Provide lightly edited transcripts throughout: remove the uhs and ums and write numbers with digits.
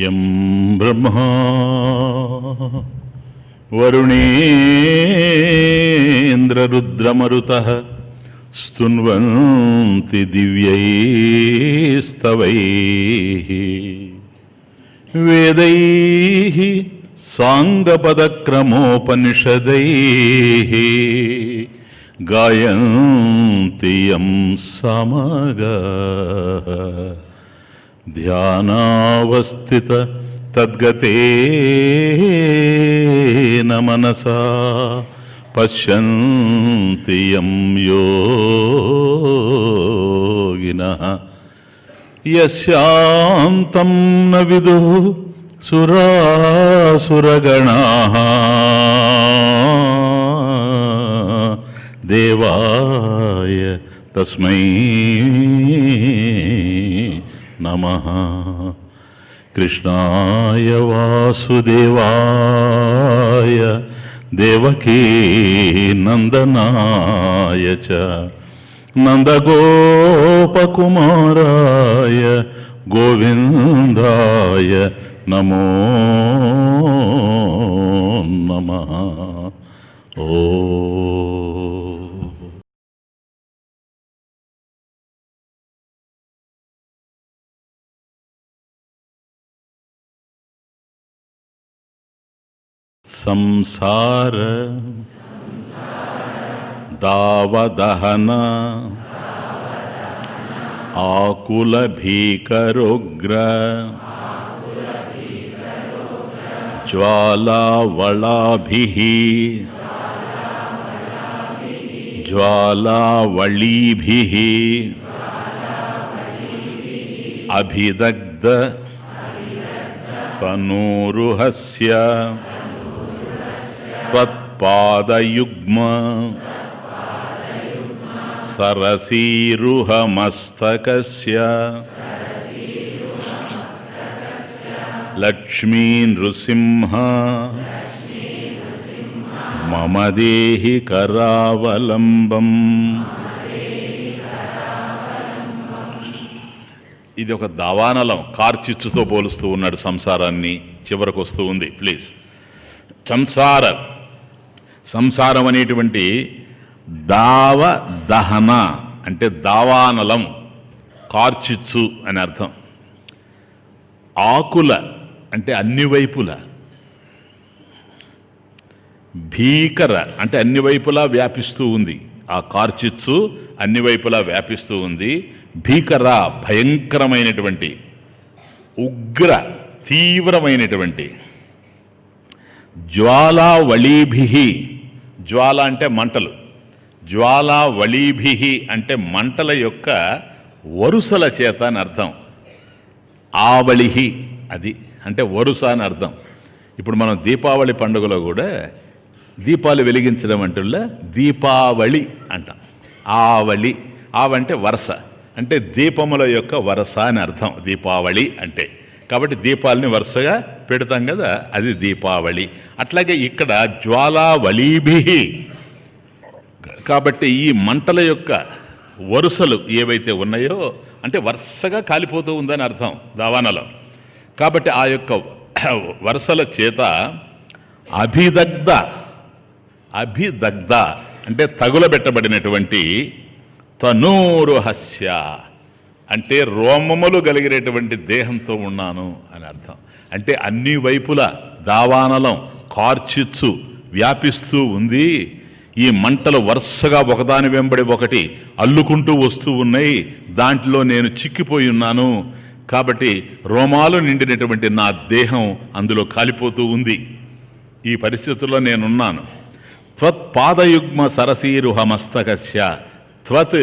यं ब्रह्मा वरुणेन्द्ररुद्रमरुतः स्तुन्वन्ति दिव्यैस्तवैः वेदैः साङ्गपदक्रमोपनिषदैः गायन्ति यं सामगाः ध्यानावस्थित तद्गतेन मनसा पश्यन्ति यं योगिनः यस्यान्तं न विदुः सुरासुरगणाः देवाय तस्मै नमः। कृष्णाय वासुदेवाय देवकी नंदनाय च नंदगोपकुमाराय गोविंदाय नमो नमः। ओ संसार दावदहन आकुल भीकरोग्र ज्वालावलाभिः ज्वालावलीभिः अभिदग्ध तनूरुहस्य त्वत्पादयुग्म सरसीरुहमस्तकस्य लक्ष्मी नृसिंह मम देहि करावलंबम्। ఇది ఒక దావానలం కార్చిచ్చుతో పోలుస్తూ ఉన్నాడు సంసారాన్ని. చివరకు వస్తూ ఉంది. ప్లీజ్. సంసారం అనేటువంటి దావ దహన అంటే దావానలం, కార్చిచ్చు అని అర్థం. ఆకుల అంటే అన్ని వైపుల, భీకర అంటే అన్ని వైపులా వ్యాపిస్తూ ఉంది. ఆ కార్చిచ్చు అన్ని వైపులా వ్యాపిస్తూ ఉంది. భీకర భయంకరమైనటువంటి, ఉగ్ర తీవ్రమైనటువంటి, జ్వాలావళీభి, జ్వాల అంటే మంటలు, జ్వాలావళీభి అంటే మంటల యొక్క వరుసల చేత అని అర్థం. ఆవళిహి అది అంటే వరుస అని అర్థం. ఇప్పుడు మనం దీపావళి పండుగలో కూడా దీపాలు వెలిగించడం అంటుల్లా దీపావళి అంటాం. ఆవళి ఆవంటే వరుస అంటే దీపముల యొక్క వరుస అని అర్థం దీపావళి అంటే. కాబట్టి దీపాలని వరుసగా పెడతాం కదా, అది దీపావళి. అట్లాగే ఇక్కడ జ్వాలావళీభి కాబట్టి ఈ మంటల యొక్క వరుసలు ఏవైతే ఉన్నాయో అంటే వరుసగా కాలిపోతూ ఉందని అర్థం దావానలో. కాబట్టి ఆ యొక్క వరుసల చేత అభిదగ్ధ అంటే తగులబెట్టబడినటువంటి తనూరుహస్య అంటే రోమములు కలిగినటువంటి దేహంతో ఉన్నాను అని అర్థం. అంటే అన్ని వైపుల దావానలం కార్చిచ్చు వ్యాపిస్తూ ఉంది. ఈ మంటలు వరుసగా ఒకదాని వెంబడి ఒకటి అల్లుకుంటూ వస్తూ ఉన్నాయి. దాంట్లో నేను చిక్కిపోయి ఉన్నాను. కాబట్టి రోమాలు నిండినటువంటి నా దేహం అందులో కాలిపోతూ ఉంది. ఈ పరిస్థితుల్లో నేనున్నాను. త్వత్పాదయుగ్మ సరసీరుహ మస్తకస్య త్వత్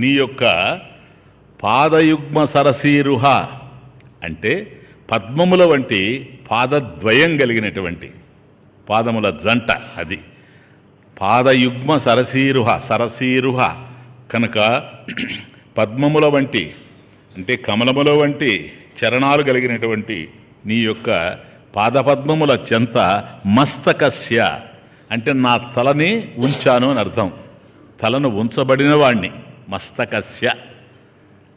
నీ యొక్క పాదయుగ్మ సరసీరుహ అంటే పద్మముల వంటి పాదద్వయం కలిగినటువంటి పాదముల జంట అది పాదయుగ్మ సరసీరుహ కనుక పద్మముల వంటి అంటే కమలముల వంటి చరణాలు కలిగినటువంటి నీ యొక్క పాదపద్మముల చెంత మస్తకస్య అంటే నా తలని ఉంచాను అని అర్థం. తలను ఉంచబడిన వాణ్ణి మస్తకస్య.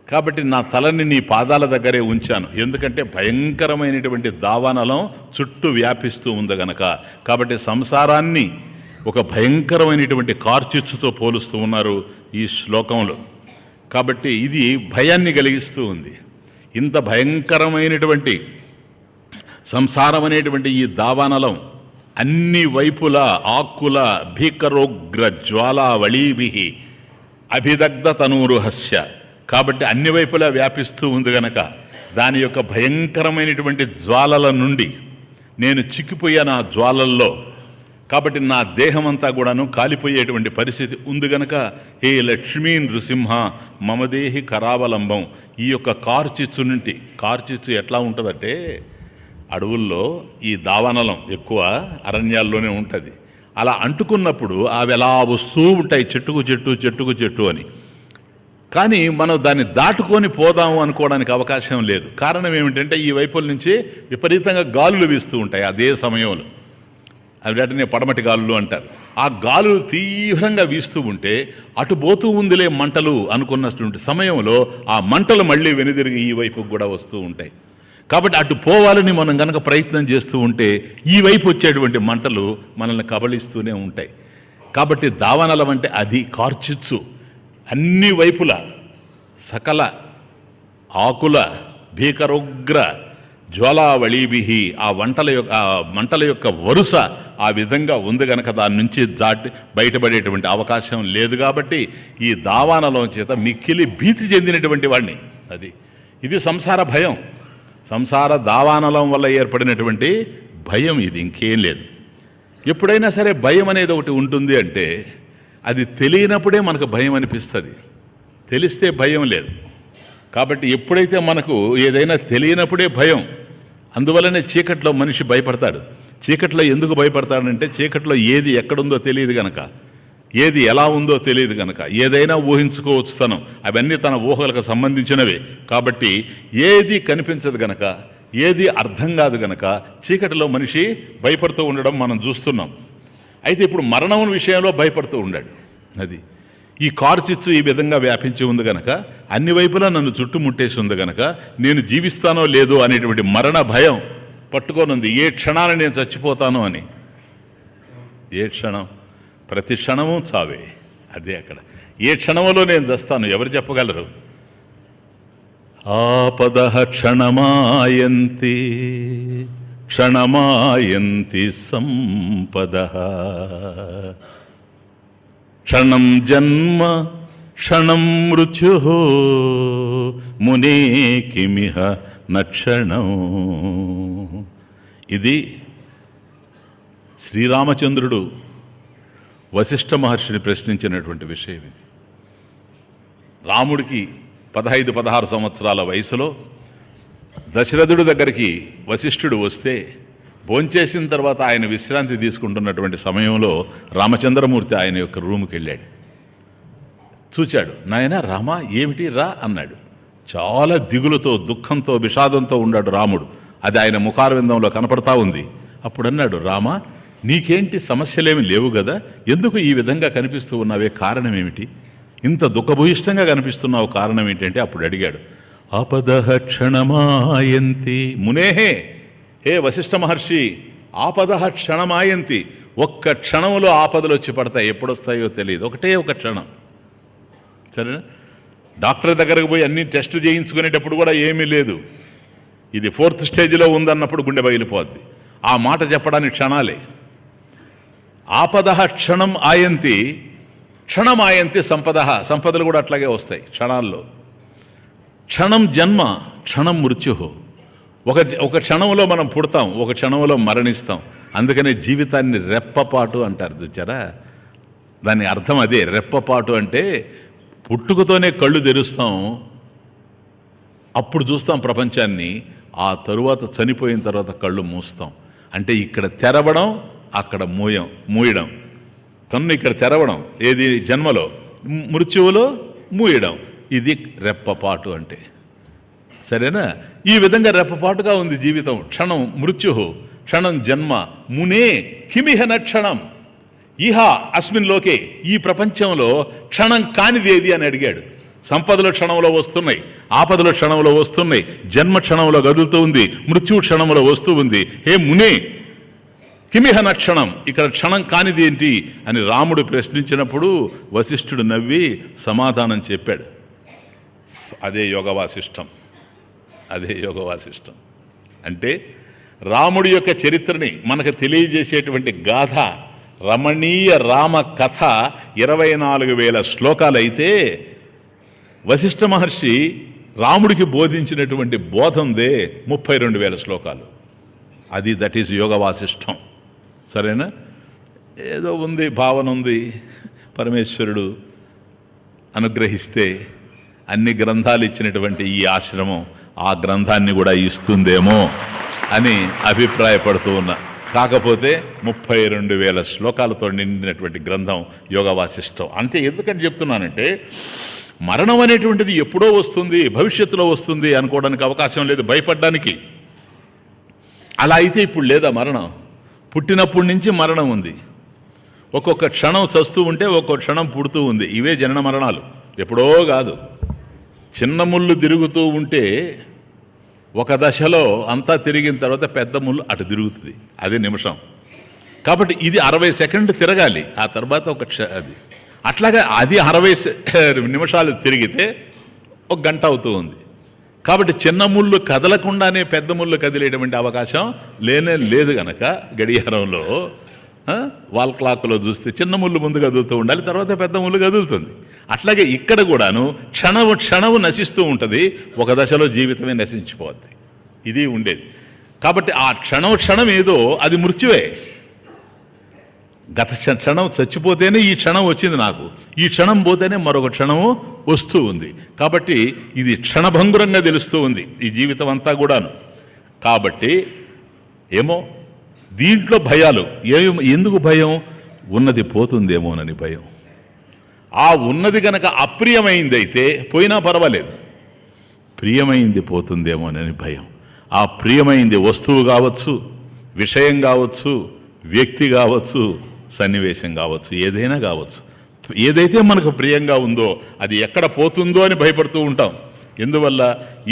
కాబట్టి నా తలని నీ పాదాల దగ్గరే ఉంచాను. ఎందుకంటే భయంకరమైనటువంటి దావానలం చుట్టూ వ్యాపిస్తూ ఉంది గనక. కాబట్టి సంసారాన్ని ఒక భయంకరమైనటువంటి కార్చిచ్చుతో పోలుస్తూ ఉన్నారు ఈ శ్లోకంలో. కాబట్టి ఇది భయాన్ని కలిగిస్తూ ఉంది. ఇంత భయంకరమైనటువంటి సంసారం అనేటువంటి ఈ దావానలం అన్ని వైపుల ఆకుల భీకరోగ్ర జ్వాలావళీభి అభిదగ్ధ తనూరుహస్య కాబట్టి అన్ని వైపులా వ్యాపిస్తూ ఉంది గనక దాని యొక్క భయంకరమైనటువంటి జ్వాలల నుండి నేను చిక్కిపోయాను ఆ జ్వాలల్లో. కాబట్టి నా దేహమంతా కూడాను కాలిపోయేటువంటి పరిస్థితి ఉంది గనక హే లక్ష్మీ నృసింహ మమదేహి కరావలంబం ఈ యొక్క కార్చిచ్చు నుండి కార్చిచ్చు ఎట్లా ఉంటుందంటే అడవుల్లో ఈ దావానలం ఎక్కువ అరణ్యాల్లోనే ఉంటుంది. అలా అంటుకున్నప్పుడు అవి ఎలా వస్తూ ఉంటాయి చెట్టుకు చెట్టు అని. కానీ మనం దాన్ని దాటుకొని పోదాము అనుకోవడానికి అవకాశం లేదు. కారణం ఏమిటంటే ఈ వైపుల నుంచి విపరీతంగా గాలులు వీస్తూ ఉంటాయి అదే సమయంలో. అవి వెంటనే పడమటి గాలులు అంటారు. ఆ గాలులు తీవ్రంగా వీస్తూ ఉంటే అటు పోతూ ఉందిలే మంటలు అనుకున్నటువంటి సమయంలో ఆ మంటలు మళ్ళీ వెనుదిరిగి ఈ వైపుకు కూడా వస్తూ ఉంటాయి. కాబట్టి అటు పోవాలని మనం కనుక ప్రయత్నం చేస్తూ ఉంటే ఈ వైపు వచ్చేటువంటి మంటలు మనల్ని కబళిస్తూనే ఉంటాయి. కాబట్టి దావానలం అంటే అది కార్చిచ్చు అన్ని వైపుల సకల ఆకుల భీకరోగ్ర జ్వాలావళీభి ఆ మంటల యొక్క వరుస ఆ విధంగా ఉంది కనుక దాని నుంచి బయటపడేటువంటి అవకాశం లేదు. కాబట్టి ఈ దావానలం చేత మిక్కిలి భీతి చెందినటువంటి వాడిని ఇది సంసార భయం. సంసార దావానలం వల్ల ఏర్పడినటువంటి భయం ఇది, ఇంకేం లేదు. ఎప్పుడైనా సరే భయం అనేది ఒకటి ఉంటుంది అంటే అది తెలియనప్పుడే మనకు భయం అనిపిస్తుంది, తెలిస్తే భయం లేదు. కాబట్టి ఎప్పుడైతే మనకు ఏదైనా తెలియనప్పుడే భయం. అందువల్లనే చీకట్లో మనిషి భయపడతాడు. చీకట్లో ఎందుకు భయపడతాడంటే చీకట్లో ఏది ఎక్కడుందో తెలియదు గనక, ఏది ఎలా ఉందో తెలియదు గనక. ఏదైనా ఊహించుకోవచ్చు తను, అవన్నీ తన ఊహలకు సంబంధించినవే. కాబట్టి ఏది కనిపించదు గనక, ఏది అర్థం కాదు గనక చీకటిలో మనిషి భయపడుతూ ఉండడం మనం చూస్తున్నాం. అయితే ఇప్పుడు మరణం విషయంలో భయపడుతూ ఉన్నాడు. ఈ కార్చిచ్చు ఈ విధంగా వ్యాపించి ఉంది గనక అన్ని వైపులా నన్ను చుట్టుముట్టేసి ఉంది గనక నేను జీవిస్తానో లేదో అనేటువంటి మరణ భయం పట్టుకోనుంది. ఏ క్షణాన్ని నేను చచ్చిపోతానో అని. ఏ క్షణం, ప్రతి క్షణము చావే. అదే అక్కడ ఏ క్షణంలో నేను చస్తాను ఎవరు చెప్పగలరు? ఆపదః క్షణమాయంతి సంపదః క్షణం జన్మ క్షణం మృత్యుః మునే కిమిహ నక్షణం. ఇది శ్రీరామచంద్రుడు వశిష్ఠ మహర్షిని ప్రశ్నించినటువంటి విషయం ఇది. రాముడికి 15-16 సంవత్సరాల వయసులో దశరథుడి దగ్గరికి వశిష్ఠుడు వస్తే భోంచేసిన తర్వాత ఆయన విశ్రాంతి తీసుకుంటున్నటువంటి సమయంలో రామచంద్రమూర్తి ఆయన యొక్క రూముకి వెళ్ళాడు. చూచాడు. నాయన రామా, ఏమిటి రా అన్నాడు. చాలా దిగులుతో, దుఃఖంతో, విషాదంతో ఉన్నాడు రాముడు. అది ఆయన ముఖారవిందంలో కనపడతా ఉంది. అప్పుడు అన్నాడు, రామా, నీకేంటి, సమస్యలేమి లేవు కదా, ఎందుకు ఈ విధంగా కనిపిస్తూ ఉన్నావే, కారణం ఏమిటి, ఇంత దుఃఖభూయిష్టంగా కనిపిస్తున్నావు, కారణం ఏంటంటే అప్పుడు అడిగాడు. ఆపదః క్షణమాయంతి మునేహే, హే వశిష్ఠ మహర్షి, ఆపదః క్షణమాయంతి, ఒక్క క్షణంలో ఆపదలు వచ్చి పడతాయి. ఎప్పుడొస్తాయో తెలియదు, ఒకటే ఒక క్షణం. సరేనా? డాక్టర్ దగ్గరకు పోయి అన్ని టెస్ట్ చేయించుకునేటప్పుడు కూడా ఏమీ లేదు, ఇది 4th స్టేజ్లో ఉందన్నప్పుడు గుండె బయలిపోద్ది. ఆ మాట చెప్పడానికి క్షణాలే. ఆపదః క్షణం ఆయంతి, క్షణం ఆయంతి సంపదః, సంపదలు కూడా అట్లాగే వస్తాయి క్షణాల్లో. క్షణం జన్మ, క్షణం మృత్యు. ఒక క్షణంలో మనం పుడతాం, ఒక క్షణంలో మరణిస్తాం. అందుకనే జీవితాన్ని రెప్పపాటు అంటారు. చూచారా, దాని అర్థం అదే. రెప్పపాటు అంటే పుట్టుకతోనే కళ్ళు తెరుస్తాం, అప్పుడు చూస్తాం ప్రపంచాన్ని. ఆ తరువాత చనిపోయిన తర్వాత కళ్ళు మూస్తాం. అంటే ఇక్కడ తెరవడం, అక్కడ మూయడం. కన్ను ఇక్కడ తెరవడం ఏది జన్మలో, మృత్యువులో మూయడం. ఇది రెప్పపాటు అంటే. సరేనా? ఈ విధంగా రెప్పపాటుగా ఉంది జీవితం. క్షణం మృత్యు, క్షణం జన్మ. మునే కిమిహ నక్షణం ఇహ అస్మిన్ లోకే, ఈ ప్రపంచంలో క్షణం కానిది ఏది అని అడిగాడు. సంపదలు క్షణంలో వస్తున్నాయి, ఆపదలు క్షణంలో వస్తున్నాయి, జన్మ క్షణంలో కదులుతూ ఉంది, మృత్యు క్షణంలో వస్తూ ఉంది. హే మునే కిమిహ నక్షణం, ఇక్కడ క్షణం కానిది ఏంటి అని రాముడు ప్రశ్నించినప్పుడు వశిష్ఠుడు నవ్వి సమాధానం చెప్పాడు. అదే యోగ వాసిష్టం. అదే యోగ వాసిష్టం అంటే రాముడి యొక్క చరిత్రని మనకు తెలియజేసేటువంటి గాథ, రమణీయ రామ కథ 24,000 శ్లోకాలైతే వశిష్ఠ మహర్షి రాముడికి బోధించినటువంటి బోధందే 32,000 శ్లోకాలు. అది దట్ ఈజ్ యోగ వాసిష్టం. సరేనా? ఏదో ఉంది, భావన ఉంది, పరమేశ్వరుడు అనుగ్రహిస్తే అన్ని గ్రంథాలు ఇచ్చినటువంటి ఈ ఆశ్రమం ఆ గ్రంథాన్ని కూడా ఇస్తుందేమో అని అభిప్రాయపడుతూ ఉన్నా. కాకపోతే 32,000 శ్లోకాలతో నిండినటువంటి గ్రంథం యోగ వాసిష్టం. అంటే ఎందుకని చెప్తున్నానంటే, మరణం అనేటువంటిది ఎప్పుడో వస్తుంది, భవిష్యత్తులో వస్తుంది అనుకోవడానికి అవకాశం లేదు, భయపడడానికి. అలా అయితే ఇప్పుడు లేదా మరణం? పుట్టినప్పటి నుంచి మరణం ఉంది. ఒక్కొక్క క్షణం చస్తూ ఉంటే ఒక్కొక్క క్షణం పుడుతూ ఉంది. ఇవే జనన మరణాలు, ఎప్పుడో కాదు. చిన్న ముళ్ళు తిరుగుతూ ఉంటే ఒక దశలో అంతా తిరిగిన తర్వాత పెద్ద ముళ్ళు అటు తిరుగుతుంది, అదే నిమిషం. కాబట్టి ఇది 60 సెకండ్లు తిరగాలి, ఆ తర్వాత అది అట్లాగా అది 60 నిమిషాలు తిరిగితే 1 గంట అవుతూ ఉంది. కాబట్టి చిన్న ముళ్ళు కదలకుండానే పెద్ద ముళ్ళు కదిలేటువంటి అవకాశం లేదు గనక గడియారంలో, వాల్ క్లాక్లో చూస్తే చిన్న ముళ్ళు ముందు కదులుతూ ఉండాలి, తర్వాత పెద్ద ముళ్ళు కదులుతుంది. అట్లాగే ఇక్కడ కూడాను క్షణము నశిస్తూ ఉంటుంది, ఒక దశలో జీవితమే నశించిపోద్ది. ఇది ఉండేది. కాబట్టి ఆ క్షణం ఏదో అది మృత్యువే. గత క్షణం చచ్చిపోతేనే ఈ క్షణం వచ్చింది నాకు, ఈ క్షణం పోతేనే మరొక క్షణము వస్తూ ఉంది. కాబట్టి ఇది క్షణభంగురంగా తెలుస్తూ ఉంది ఈ జీవితం అంతా కూడాను. కాబట్టి ఏమో దీంట్లో భయాలు. ఎందుకు భయం? ఉన్నది పోతుందేమోనని భయం. ఆ ఉన్నది గనక అప్రియమైందైతే పోయినా పర్వాలేదు, ప్రియమైంది పోతుందేమోనని భయం. ఆ ప్రియమైంది వస్తువు కావచ్చు, విషయం కావచ్చు, వ్యక్తి కావచ్చు, సన్నివేశం కావచ్చు, ఏదైనా కావచ్చు. ఏదైతే మనకు ప్రియంగా ఉందో అది ఎక్కడ పోతుందో అని భయపడుతూ ఉంటాం. ఎందువల్ల?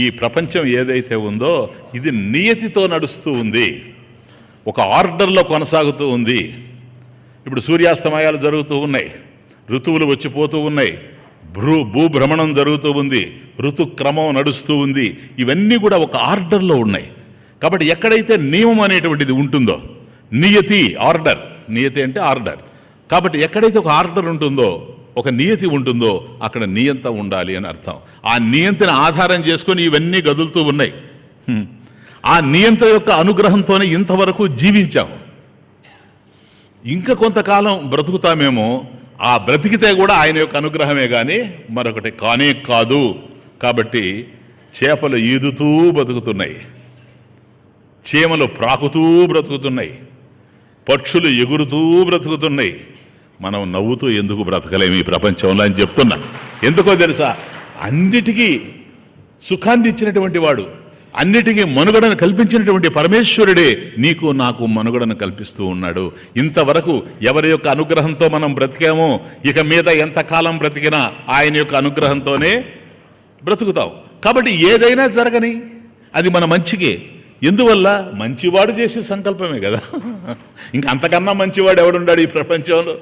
ఈ ప్రపంచం ఏదైతే ఉందో ఇది నియతితో నడుస్తూ ఉంది, ఒక ఆర్డర్లో కొనసాగుతూ ఉంది. ఇప్పుడు సూర్యాస్తమయాలు జరుగుతూ ఉన్నాయి, ఋతువులు వచ్చిపోతూ ఉన్నాయి, భూభ్రమణం జరుగుతూ ఉంది, ఋతుక్రమం నడుస్తూ ఉంది. ఇవన్నీ కూడా ఒక ఆర్డర్లో ఉన్నాయి. కాబట్టి ఎక్కడైతే నియమం అనేటువంటిది ఉంటుందో, నియతి, ఆర్డర్, నియతి అంటే ఆర్డర్. కాబట్టి ఎక్కడైతే ఒక ఆర్డర్ ఉంటుందో, ఒక నియతి ఉంటుందో అక్కడ నియంత ఉండాలి అని అర్థం. ఆ నియంతని ఆధారం చేసుకొని ఇవన్నీ కదులుతూ ఉన్నాయి. ఆ నియంత యొక్క అనుగ్రహంతోనే ఇంతవరకు జీవించాం. ఇంకా కొంతకాలం బ్రతుకుతామేమో, ఆ బ్రతికితే కూడా ఆయన యొక్క అనుగ్రహమే కానీ మరొకటి కానే కాదు. కాబట్టి చేపలు ఈదుతూ బతుకుతున్నాయి, చీమలు ప్రాకుతూ బ్రతుకుతున్నాయి, పక్షులు ఎగురుతూ బ్రతుకుతున్నాయి. మనం నవ్వుతూ ఎందుకు బ్రతకలేము ఈ ప్రపంచంలో అని చెప్తున్నా. ఎందుకో తెలుసా, అన్నిటికీ సుఖాన్ని ఇచ్చినటువంటి వాడు, అన్నిటికీ మనుగడను కల్పించినటువంటి పరమేశ్వరుడే నీకు నాకు మనుగడను కల్పిస్తూ ఉన్నాడు. ఇంతవరకు ఎవరి యొక్క అనుగ్రహంతో మనం బ్రతికామో ఇక మీద ఎంతకాలం బ్రతికినా ఆయన యొక్క అనుగ్రహంతోనే బ్రతుకుతాం. కాబట్టి ఏదైనా జరగని అది మన మంచికే. ఎందువల్ల? మంచివాడు చేసే సంకల్పమే కదా. ఇంకా అంతకన్నా మంచివాడు ఎవడున్నాడు ఈ ప్రపంచంలో?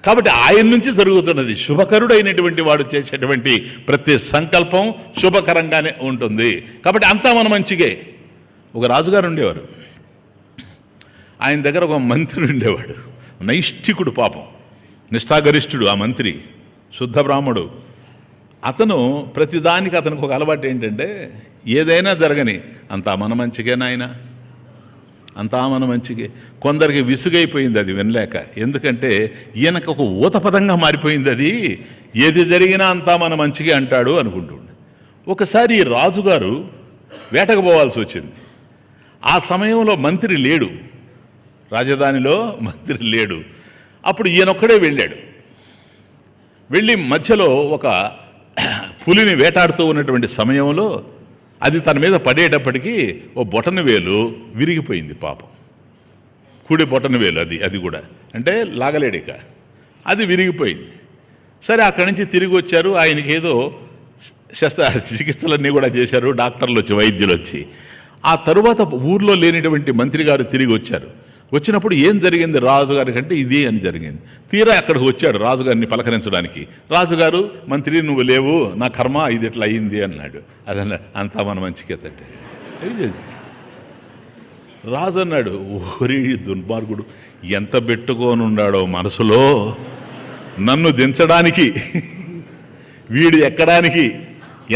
కాబట్టి ఆయన నుంచి జరుగుతున్నది. శుభకరుడైనటువంటి వాడు చేసేటువంటి ప్రతి సంకల్పం శుభకరంగానే ఉంటుంది. కాబట్టి అంతా మన మంచిగే. ఒక రాజుగారు ఉండేవారు, ఆయన దగ్గర ఒక మంత్రి ఉండేవాడు, నైష్ఠికుడు, పాపం నిష్ఠాగరిష్ఠుడు. ఆ మంత్రి శుద్ధ బ్రాహ్మడు. అతను ప్రతిదానికి అతనికి ఒక అలవాటు ఏంటంటే, ఏదైనా జరగని అంతా మన మంచిగే నాయన, అంతా మన మంచిగే. కొందరికి విసుగైపోయింది అది వినలేక. ఎందుకంటే ఈయనకు ఒక ఊతపదంగా మారిపోయింది అది. ఏది జరిగినా అంతా మన మంచిగే అంటాడు అనుకుంటుండే. ఒకసారి రాజుగారు వేటకు పోవాల్సి వచ్చింది. ఆ సమయంలో మంత్రి లేడు, రాజధానిలో మంత్రి లేడు. అప్పుడు ఈయనొక్కడే వెళ్ళాడు. వెళ్ళి మధ్యలో ఒక పులిని వేటాడుతూ ఉన్నటువంటి సమయంలో అది తన మీద పడేటప్పటికీ ఓ బొటన వేలు విరిగిపోయింది పాపం. కుడి బొటన వేలు అది కూడా అంటే లాగలేడిక, అది విరిగిపోయింది. సరే, అక్కడి నుంచి తిరిగి వచ్చారు. ఆయనకి ఏదో చికిత్సలన్నీ కూడా చేశారు, డాక్టర్లు వచ్చి, వైద్యులు వచ్చి. ఆ తరువాత ఊర్లో లేనిటువంటి మంత్రి గారు తిరిగి వచ్చారు. వచ్చినప్పుడు ఏం జరిగింది రాజుగారి కంటే ఇది అని జరిగింది. తీరా అక్కడికి వచ్చాడు రాజుగారిని పలకరించడానికి. రాజుగారు, మంత్రి నువ్వు లేవు, నా కర్మ ఇది ఇట్లా అయింది అన్నాడు. అదన్నా అంతా మన మంచికే తండ్రి. రాజు అన్నాడు, ఓరి దుర్మార్గుడు, ఎంత పెట్టుకోనున్నాడో మనసులో నన్ను దించడానికి, వీడు ఎక్కడానికి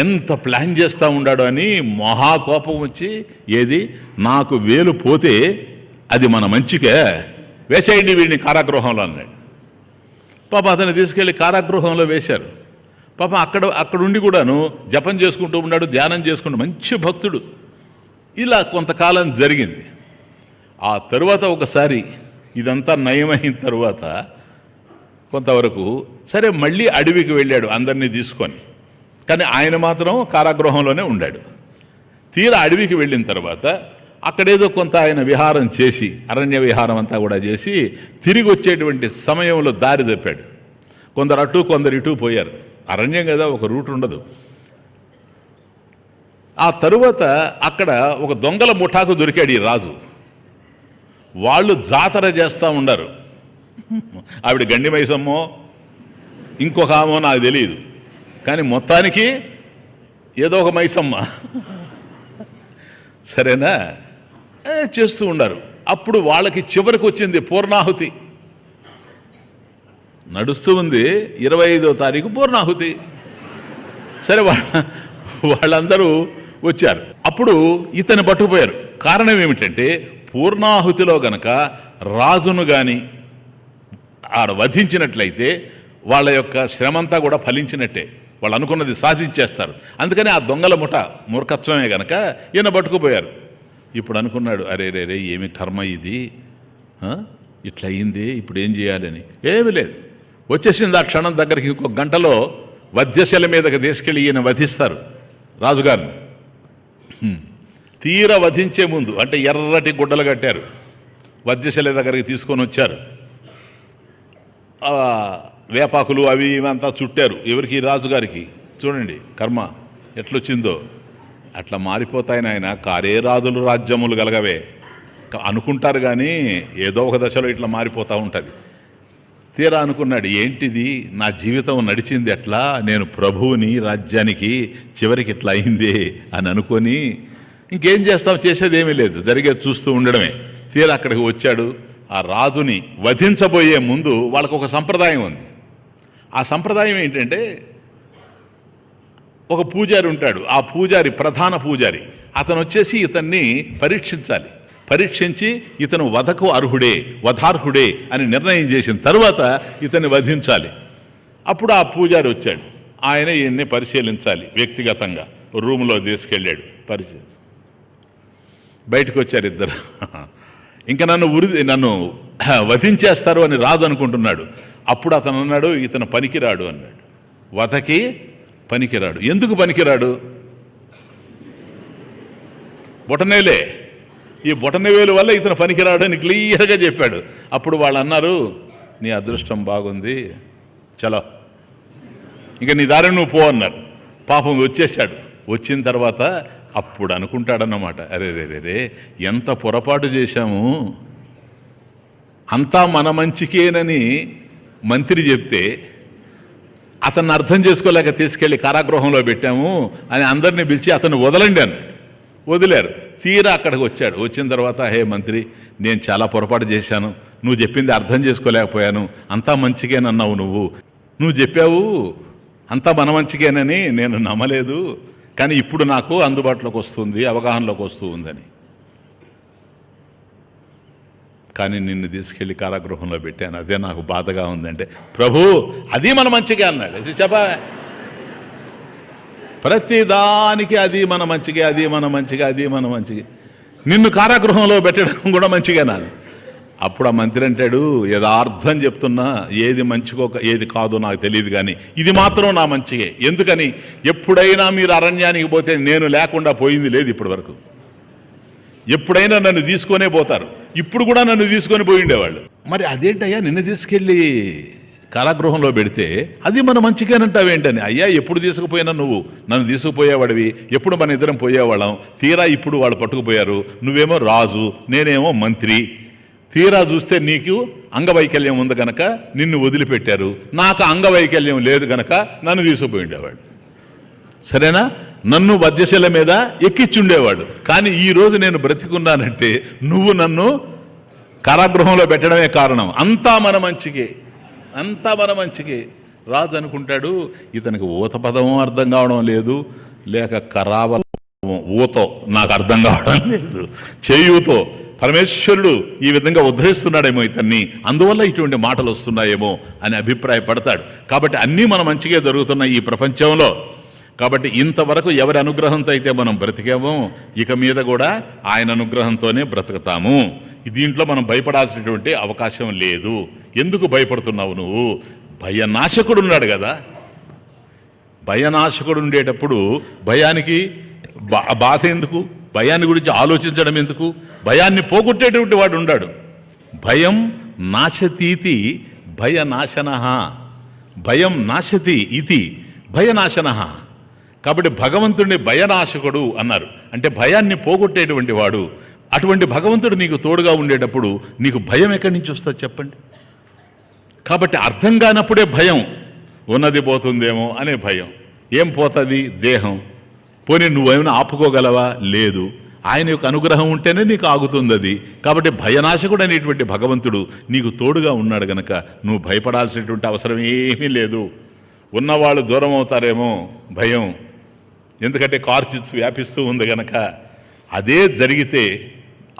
ఎంత ప్లాన్ చేస్తూ ఉన్నాడో అని మహాకోపం వచ్చి, ఏది నాకు వేలు పోతే అది మన మంచికే, వేసేయండి వీడిని కారాగృహంలో అన్నాడు. పాప అతన్ని తీసుకెళ్ళి కారాగృహంలో వేశారు. పాప అక్కడుండి కూడాను జపం చేసుకుంటూ ఉన్నాడు, ధ్యానం చేసుకుంటూ, మంచి భక్తుడు. ఇలా కొంతకాలం జరిగింది. ఆ తరువాత ఒకసారి ఇదంతా నయమైన తరువాత కొంతవరకు సరే మళ్ళీ అడవికి వెళ్ళాడు అందరినీ తీసుకొని. కానీ ఆయన మాత్రం కారాగృహంలోనే ఉన్నాడు. తీరా అడవికి వెళ్ళిన తర్వాత అక్కడేదో కొంత ఆయన విహారం చేసి, అరణ్య విహారం అంతా కూడా చేసి తిరిగి వచ్చేటువంటి సమయంలో దారి తప్పాడు. కొందరు అటు కొందరు ఇటు పోయారు. అరణ్యం కదా, ఒక రూట్ ఉండదు. ఆ తరువాత అక్కడ ఒక దొంగల ముఠాకు దొరికాడు ఈ రాజు. వాళ్ళు జాతర చేస్తూ ఉన్నారు. ఆవిడ గండి మైసమ్మో ఇంకొక ఆమో నాకు తెలియదు, కానీ మొత్తానికి ఏదో ఒక మైసమ్మ, సరేనా, చేస్తూ ఉన్నారు. అప్పుడు వాళ్ళకి చివరికి వచ్చింది పూర్ణాహుతి. నడుస్తూ ఉంది, 25వ తారీఖు పూర్ణాహుతి. సరే, వాళ్ళందరూ వచ్చారు. అప్పుడు ఇతను పట్టుకుపోయారు. కారణం ఏమిటంటే, పూర్ణాహుతిలో గనక రాజును కానీ ఆడ వధించినట్లయితే వాళ్ళ యొక్క శ్రమంతా కూడా ఫలించినట్టే, వాళ్ళు అనుకున్నది సాధించేస్తారు. అందుకని ఆ దొంగల ముఠ మూర్ఖత్వమే గనక ఈయన పట్టుకుపోయారు. ఇప్పుడు అనుకున్నాడు, అరే రే రే ఏమి కర్మ ఇది, ఇట్లా అయింది, ఇప్పుడు ఏం చేయాలని. ఏమీ లేదు, వచ్చేసింది ఆ క్షణం దగ్గరికి. ఇంకొక గంటలో వధ్యశల మీదకి తీసుకెళ్ళి ఈయన వధిస్తారు రాజుగారిని. తీర వధించే ముందు అంటే ఎర్రటి గుడ్డలు కట్టారు, వధ్యశల దగ్గరికి తీసుకొని వచ్చారు. వేపాకులు అవి ఇవంతా చుట్టారు. ఎవరికి? రాజుగారికి. చూడండి కర్మ ఎట్లొచ్చిందో. అట్లా మారిపోతాయి నాయన, కారే రాజులు రాజ్యములు గలగవే అనుకుంటారు, కానీ ఏదో ఒక దశలో ఇట్లా మారిపోతూ ఉంటుంది. తీరా అనుకున్నాడు, ఏంటిది నా జీవితం నడిచింది ఎట్లా, నేను ప్రభువుని రాజ్యానికి, చివరికి ఇట్లా అయింది అని అనుకొని ఇంకేం చేస్తాం, చేసేది ఏమీ లేదు, జరిగేది చూస్తూ ఉండడమే. తీరా అక్కడికి వచ్చాడు. ఆ రాజుని వధించబోయే ముందు వాళ్ళకు ఒక సంప్రదాయం ఉంది. ఆ సంప్రదాయం ఏంటంటే, ఒక పూజారి ఉంటాడు. ఆ పూజారి ప్రధాన పూజారి, అతను వచ్చేసి ఇతన్ని పరీక్షించాలి. పరీక్షించి ఇతను వధకు అర్హుడే, వధార్హుడే అని నిర్ణయం చేసిన తర్వాత ఇతన్ని వధించాలి. అప్పుడు ఆ పూజారి వచ్చాడు. ఆయన ఈయన్ని పరిశీలించాలి వ్యక్తిగతంగా. రూమ్లో తీసుకెళ్ళాడు. బయటకు వచ్చారు ఇద్దరు. ఇంకా నన్ను వధించేస్తారు అని రాదు అనుకుంటున్నాడు. అప్పుడు అతను అన్నాడు, ఇతను పనికిరాడు అన్నాడు. వధకి పనికిరాడు. ఎందుకు పనికిరాడు? బొటనేలే, ఈ బొటనవేలు వల్ల ఇతను పనికిరాడు అని క్లియర్గా చెప్పాడు. అప్పుడు వాళ్ళు అన్నారు, నీ అదృష్టం బాగుంది, చలో ఇంకా నీ దారి నువ్వు పో అన్నారు. పాపం వచ్చేసాడు. వచ్చిన తర్వాత అప్పుడు అనుకుంటాడన్నమాట, అరే రే రే రే ఎంత పొరపాటు చేశాము, అంతా మన మంచికేనని మంత్రి చెప్తే అతన్ని అర్థం చేసుకోలేక తీసుకెళ్ళి కారాగృహంలో పెట్టాము అని అందరినీ పిలిచి అతన్ని వదలండి అన్నాడు. వదిలేరు. తీరా అక్కడికి వచ్చాడు. వచ్చిన తర్వాత, హే మంత్రి, నేను చాలా పొరపాటు చేశాను, నువ్వు చెప్పింది అర్థం చేసుకోలేకపోయాను, అంతా మంచికేనన్నావు, నువ్వు చెప్పావు అంతా మన మంచికేనని నేను నమ్మలేదు, కానీ ఇప్పుడు నాకు అందుబాటులోకి వస్తుంది, అవగాహనలోకి వస్తూ ఉందని. కానీ నిన్ను తీసుకెళ్ళి కారాగృహంలో పెట్టాను, అదే నాకు బాధగా ఉందంటే, ప్రభు అది మన మంచిగా అన్నాడు. చెప్పా, ప్రతిదానికి అది మన మంచిగా, అది మన మంచిగా, అది మన మంచిగా. నిన్ను కారాగృహంలో పెట్టడం కూడా మంచిగానా? అప్పుడు ఆ మంత్రి అంటాడు, యథార్థం చెప్తున్నా, ఏది మంచికో ఏది కాదో నాకు తెలియదు, కానీ ఇది మాత్రం నా మంచిగే. ఎందుకని, ఎప్పుడైనా మీరు అరణ్యానికి పోతే నేను లేకుండా పోయింది లేదు ఇప్పటి వరకు. ఎప్పుడైనా నన్ను తీసుకొనే పోతారు. ఇప్పుడు కూడా నన్ను తీసుకొని పోయి ఉండేవాళ్ళు. మరి అదేంటయ్యా, నిన్ను తీసుకెళ్ళి కారాగృహంలో పెడితే అది మన మంచిగానంటావేంటని. అయ్యా, ఎప్పుడు తీసుకుపోయినా నువ్వు నన్ను తీసుకుపోయేవాడివి, ఎప్పుడు మన ఇద్దరం పోయేవాళ్ళం. తీరా ఇప్పుడు వాళ్ళు పట్టుకుపోయారు. నువ్వేమో రాజు, నేనేమో మంత్రి. తీరా చూస్తే నీకు అంగవైకల్యం ఉంది గనక నిన్ను వదిలిపెట్టారు, నాకు అంగవైకల్యం లేదు గనక నన్ను తీసుకుపోయి ఉండేవాడు. సరేనా? నన్ను వధ్యశిల మీద ఎక్కించుండేవాడు. కానీ ఈరోజు నేను బ్రతికున్నానంటే నువ్వు నన్ను కారాగృహంలో పెట్టడమే కారణం. అంతా మన మంచికే, అంతా మన మంచికే. రాజు అనుకుంటాడు, ఇతనికి ఊత పదము అర్థం కావడం లేదు, లేక కరావ ఊతో నాకు అర్థం కావడం లేదు, చేయుతో పరమేశ్వరుడు ఈ విధంగా ఉద్ధరిస్తున్నాడేమో ఇతన్ని, అందువల్ల ఇటువంటి మాటలు వస్తున్నాయేమో అని అభిప్రాయపడతాడు. కాబట్టి అన్నీ మన మంచిగా జరుగుతున్నాయి ఈ ప్రపంచంలో. కాబట్టి ఇంతవరకు ఎవరి అనుగ్రహంతో అయితే మనం బ్రతికామో ఇక మీద కూడా ఆయన అనుగ్రహంతోనే బ్రతుకుతాము. దీంట్లో మనం భయపడాల్సినటువంటి అవకాశం లేదు. ఎందుకు భయపడుతున్నావు నువ్వు? భయనాశకుడు ఉన్నాడు కదా. భయనాశకుడు ఉండేటప్పుడు భయానికి బాధ ఎందుకు? భయాన్ని గురించి ఆలోచించడం ఎందుకు? భయాన్ని పోగొట్టేటువంటి వాడు ఉన్నాడు. భయం నాశతీతి భయనాశన, భయం నాశతి ఇతి భయనాశన. కాబట్టి భగవంతుడిని భయనాశకుడు అన్నారు. అంటే భయాన్ని పోగొట్టేటువంటి వాడు. అటువంటి భగవంతుడు నీకు తోడుగా ఉండేటప్పుడు నీకు భయం ఎక్కడి నుంచి వస్తుంది చెప్పండి? కాబట్టి అర్థం కానప్పుడే భయం. ఉన్నది పోతుందేమో అనే భయం. ఏం పోతుంది? దేహం. పోనీ నువ్వేమైనా ఆపుకోగలవా? లేదు. ఆయన యొక్క అనుగ్రహం ఉంటేనే నీకు ఆగుతుంది అది. కాబట్టి భయనాశకుడు అనేటువంటి భగవంతుడు నీకు తోడుగా ఉన్నాడు గనక నువ్వు భయపడాల్సినటువంటి అవసరం ఏమీ లేదు. ఉన్నవాళ్ళు దూరం అవుతారేమో భయం, ఎందుకంటే కార్చిచ్చు వ్యాపిస్తూ ఉంది గనక. అదే జరిగితే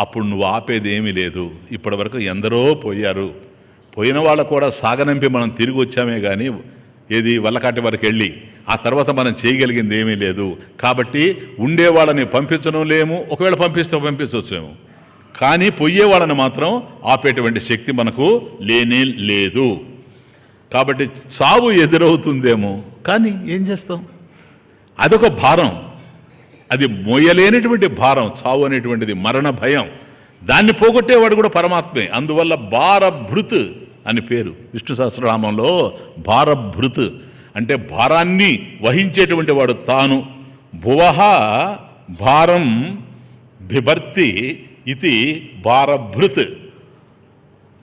అప్పుడు నువ్వు ఆపేది ఏమీ లేదు. ఇప్పటి వరకు ఎందరో పోయారు. పోయిన వాళ్ళు కూడా సాగనంపి మనం తిరిగి వచ్చామే కానీ ఏది వల్లకాటి వరకు వెళ్ళి ఆ తర్వాత మనం చేయగలిగింది ఏమీ లేదు. కాబట్టి ఉండేవాళ్ళని పంపించడం లేము, ఒకవేళ పంపిస్తే పంపించవచ్చేమో, కానీ పోయేవాళ్ళని మాత్రం ఆపేటువంటి శక్తి మనకు లేనే లేదు. కాబట్టి చావు ఎదురవుతుందేమో, కానీ ఏం చేస్తాం? అదొక భారం, అది మోయలేనటువంటి భారం. చావు అనేటువంటిది మరణ భయం. దాన్ని పోగొట్టేవాడు కూడా పరమాత్మే. అందువల్ల భారభృత్ అని పేరు విష్ణు సహస్రనామంలో. భారభృత్ అంటే భారాన్ని వహించేటువంటి వాడు తాను. భువః భారం బిభర్తి ఇది భారభృత్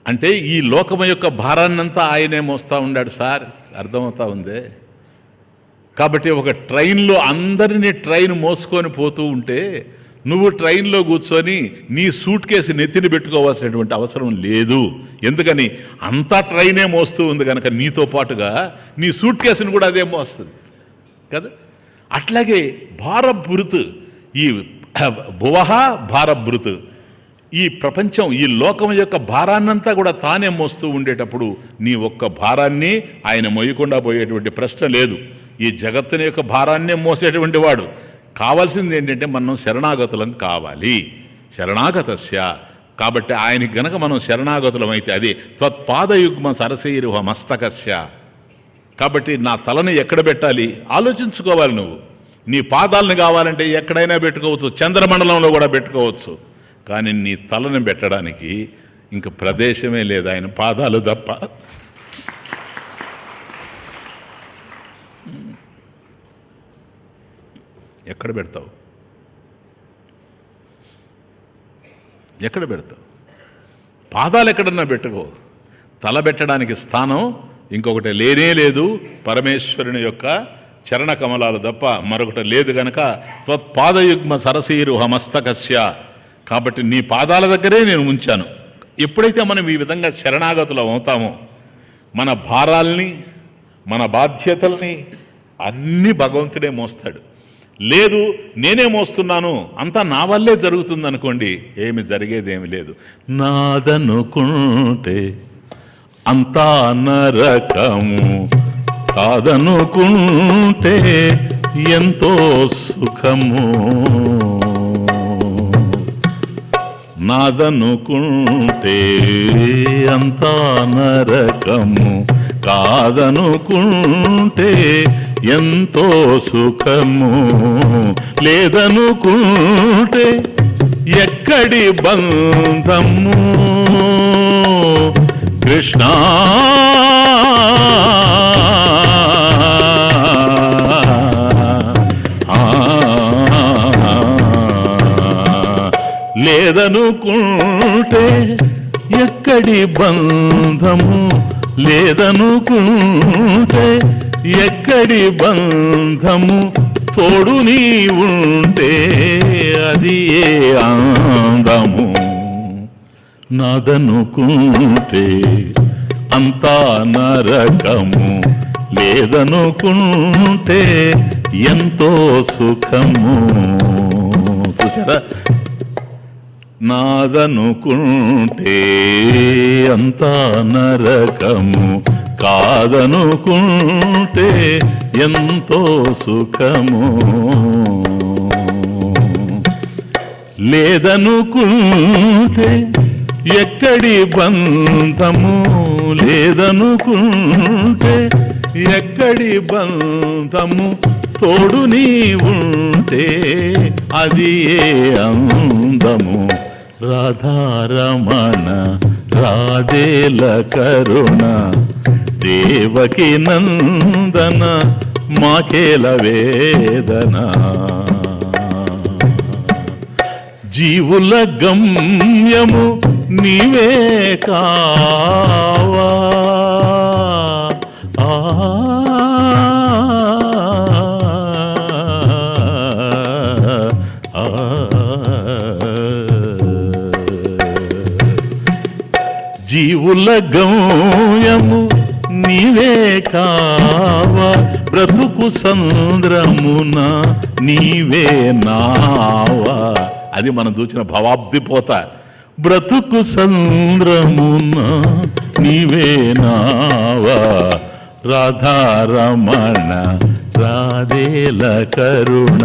అంటే ఈ లోకం యొక్క భారాన్నంతా ఆయనే మోస్తూ ఉన్నాడు సార్. అర్థమవుతా ఉందే? కాబట్టి ఒక ట్రైన్లో అందరినీ ట్రైన్ మోసుకొని పోతూ ఉంటే నువ్వు ట్రైన్లో కూర్చొని నీ సూట్ కేసు నెత్తిని పెట్టుకోవాల్సినటువంటి అవసరం లేదు. ఎందుకని? అంతా ట్రైనే మోస్తూ ఉంది కనుక నీతో పాటుగా నీ సూట్ కేసును కూడా అదే మోస్తుంది కదా. అట్లాగే భారభృత్, ఈ భువః భారభృత్, ఈ ప్రపంచం, ఈ లోకం యొక్క భారాన్నంతా కూడా తానే మోస్తూ ఉండేటప్పుడు నీ ఒక్క భారాన్ని ఆయన మోయకుండా పోయేటువంటి ప్రశ్న లేదు. ఈ జగత్తుని యొక్క భారాన్నే మోసేటువంటి వాడు. కావాల్సింది ఏంటంటే మనం శరణాగతులం కావాలి. శరణాగతస్య, కాబట్టి ఆయనకి గనక మనం శరణాగతులమైతే అది త్వత్పాదయుగ్మ సరసైరుహ మస్తకస్య. కాబట్టి నా తలని ఎక్కడ పెట్టాలి ఆలోచించుకోవాలి. నువ్వు నీ పాదాలను కావాలంటే ఎక్కడైనా పెట్టుకోవచ్చు, చంద్రమండలంలో కూడా పెట్టుకోవచ్చు. కానీ నీ తలని పెట్టడానికి ఇంక ప్రదేశమే లేదు, ఆయన పాదాలు తప్ప. ఎక్కడ పెడతావు? ఎక్కడ పెడతావు? పాదాలు ఎక్కడన్నా పెట్టుకో. తల పెట్టడానికి స్థానం ఇంకొకటి లేనే లేదు. పరమేశ్వరుని యొక్క చరణ కమలాలు తప్ప మరొకటి లేదు గనక త్వత్పాదయుగ్మ సరసీరుహ మస్తకస్య. కాబట్టి నీ పాదాల దగ్గరే నేను ఉంచాను. ఎప్పుడైతే మనం ఈ విధంగా శరణాగతులం అవుతామో మన భారాల్ని, మన బాధ్యతల్ని అన్నీ భగవంతుడే మోస్తాడు. లేదు నేనే మోస్తున్నాను, అంతా నా వల్లే జరుగుతుంది అనుకోండి, ఏమి జరిగేదేమి లేదు. నాదనుకుంటే అంతా నరకము, కాదనుకుంటే ఎంతో సుఖము. నాదనుకుంటే అంతా నరకము, కాదనుకుంటే ఎంతో సుఖము. లేదనుకుంటే ఎక్కడి బంధము. కృష్ణ లేదనుకుంటే ఎక్కడి బంధము. లేదనుకుంటే ఎక్కడి బంధము. తోడు నీ ఉంటే అది ఏ అందము. నాదనుకుంటే అంతా నరకము, లేదనుకుంటే ఎంతో సుఖము. చూసారా? నాదనుకుంటే అంతా నరకము, కాదనుకుంటే ఎంతో సుఖము. లేదనుకుంటే ఎక్కడి బంధము. లేదనుకుంటే ఎక్కడి బంధము. తోడు నీ ఉంటే అది ఏ అందము. రాధారమణ రాధేల కరుణ, దేవకి నందన మాకేల వేదన. జీవుల గమ్యము నీవే కావా. జీవుల గమ్యము నీవే కావా. బ్రతుకు సంద్రమున నీవే నావా. అది మనం చూసిన భవాబ్ది పోత. బ్రతుకు సంద్రమున నీవే నావా. రాధారమణ రాధేల కరుణ,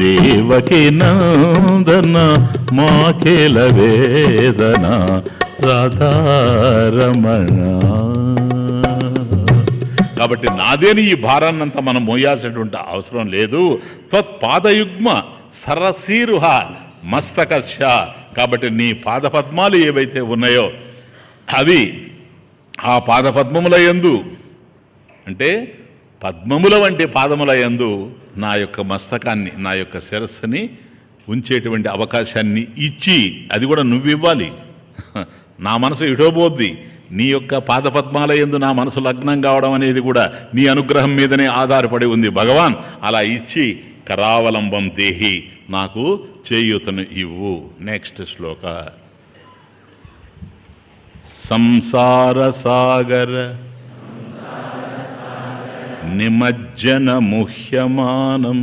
దేవకి నందన మాకేల వేదన. రాధారమణ. కాబట్టి నాదేని ఈ భారాన్నంతా మనం మోయాల్సినటువంటి అవసరం లేదు. త్వత్పాదయుగ్మ సరసీరుహ మస్తకస్య. కాబట్టి నీ పాదపద్మాలు ఏవైతే ఉన్నాయో అవి ఆ పాదపద్మముల యందు, అంటే పద్మముల వంటి పాదముల యందు నా యొక్క మస్తకాన్ని, నా యొక్క శిరస్సుని ఉంచేటువంటి అవకాశాన్ని ఇచ్చి, అది కూడా నువ్వివ్వాలి. నా మనసు ఇటోబోద్ది. నీ యొక్క పాదపద్మాల యందు నా మనసు లగ్నం కావడం అనేది కూడా నీ అనుగ్రహం మీదనే ఆధారపడి ఉంది భగవాన్. అలా ఇచ్చి కరావలంబం దేహి, నాకు చేయూతను ఇవ్వు. నెక్స్ట్ శ్లోక. సంసార సాగర నిమజ్జన ముహ్యమానం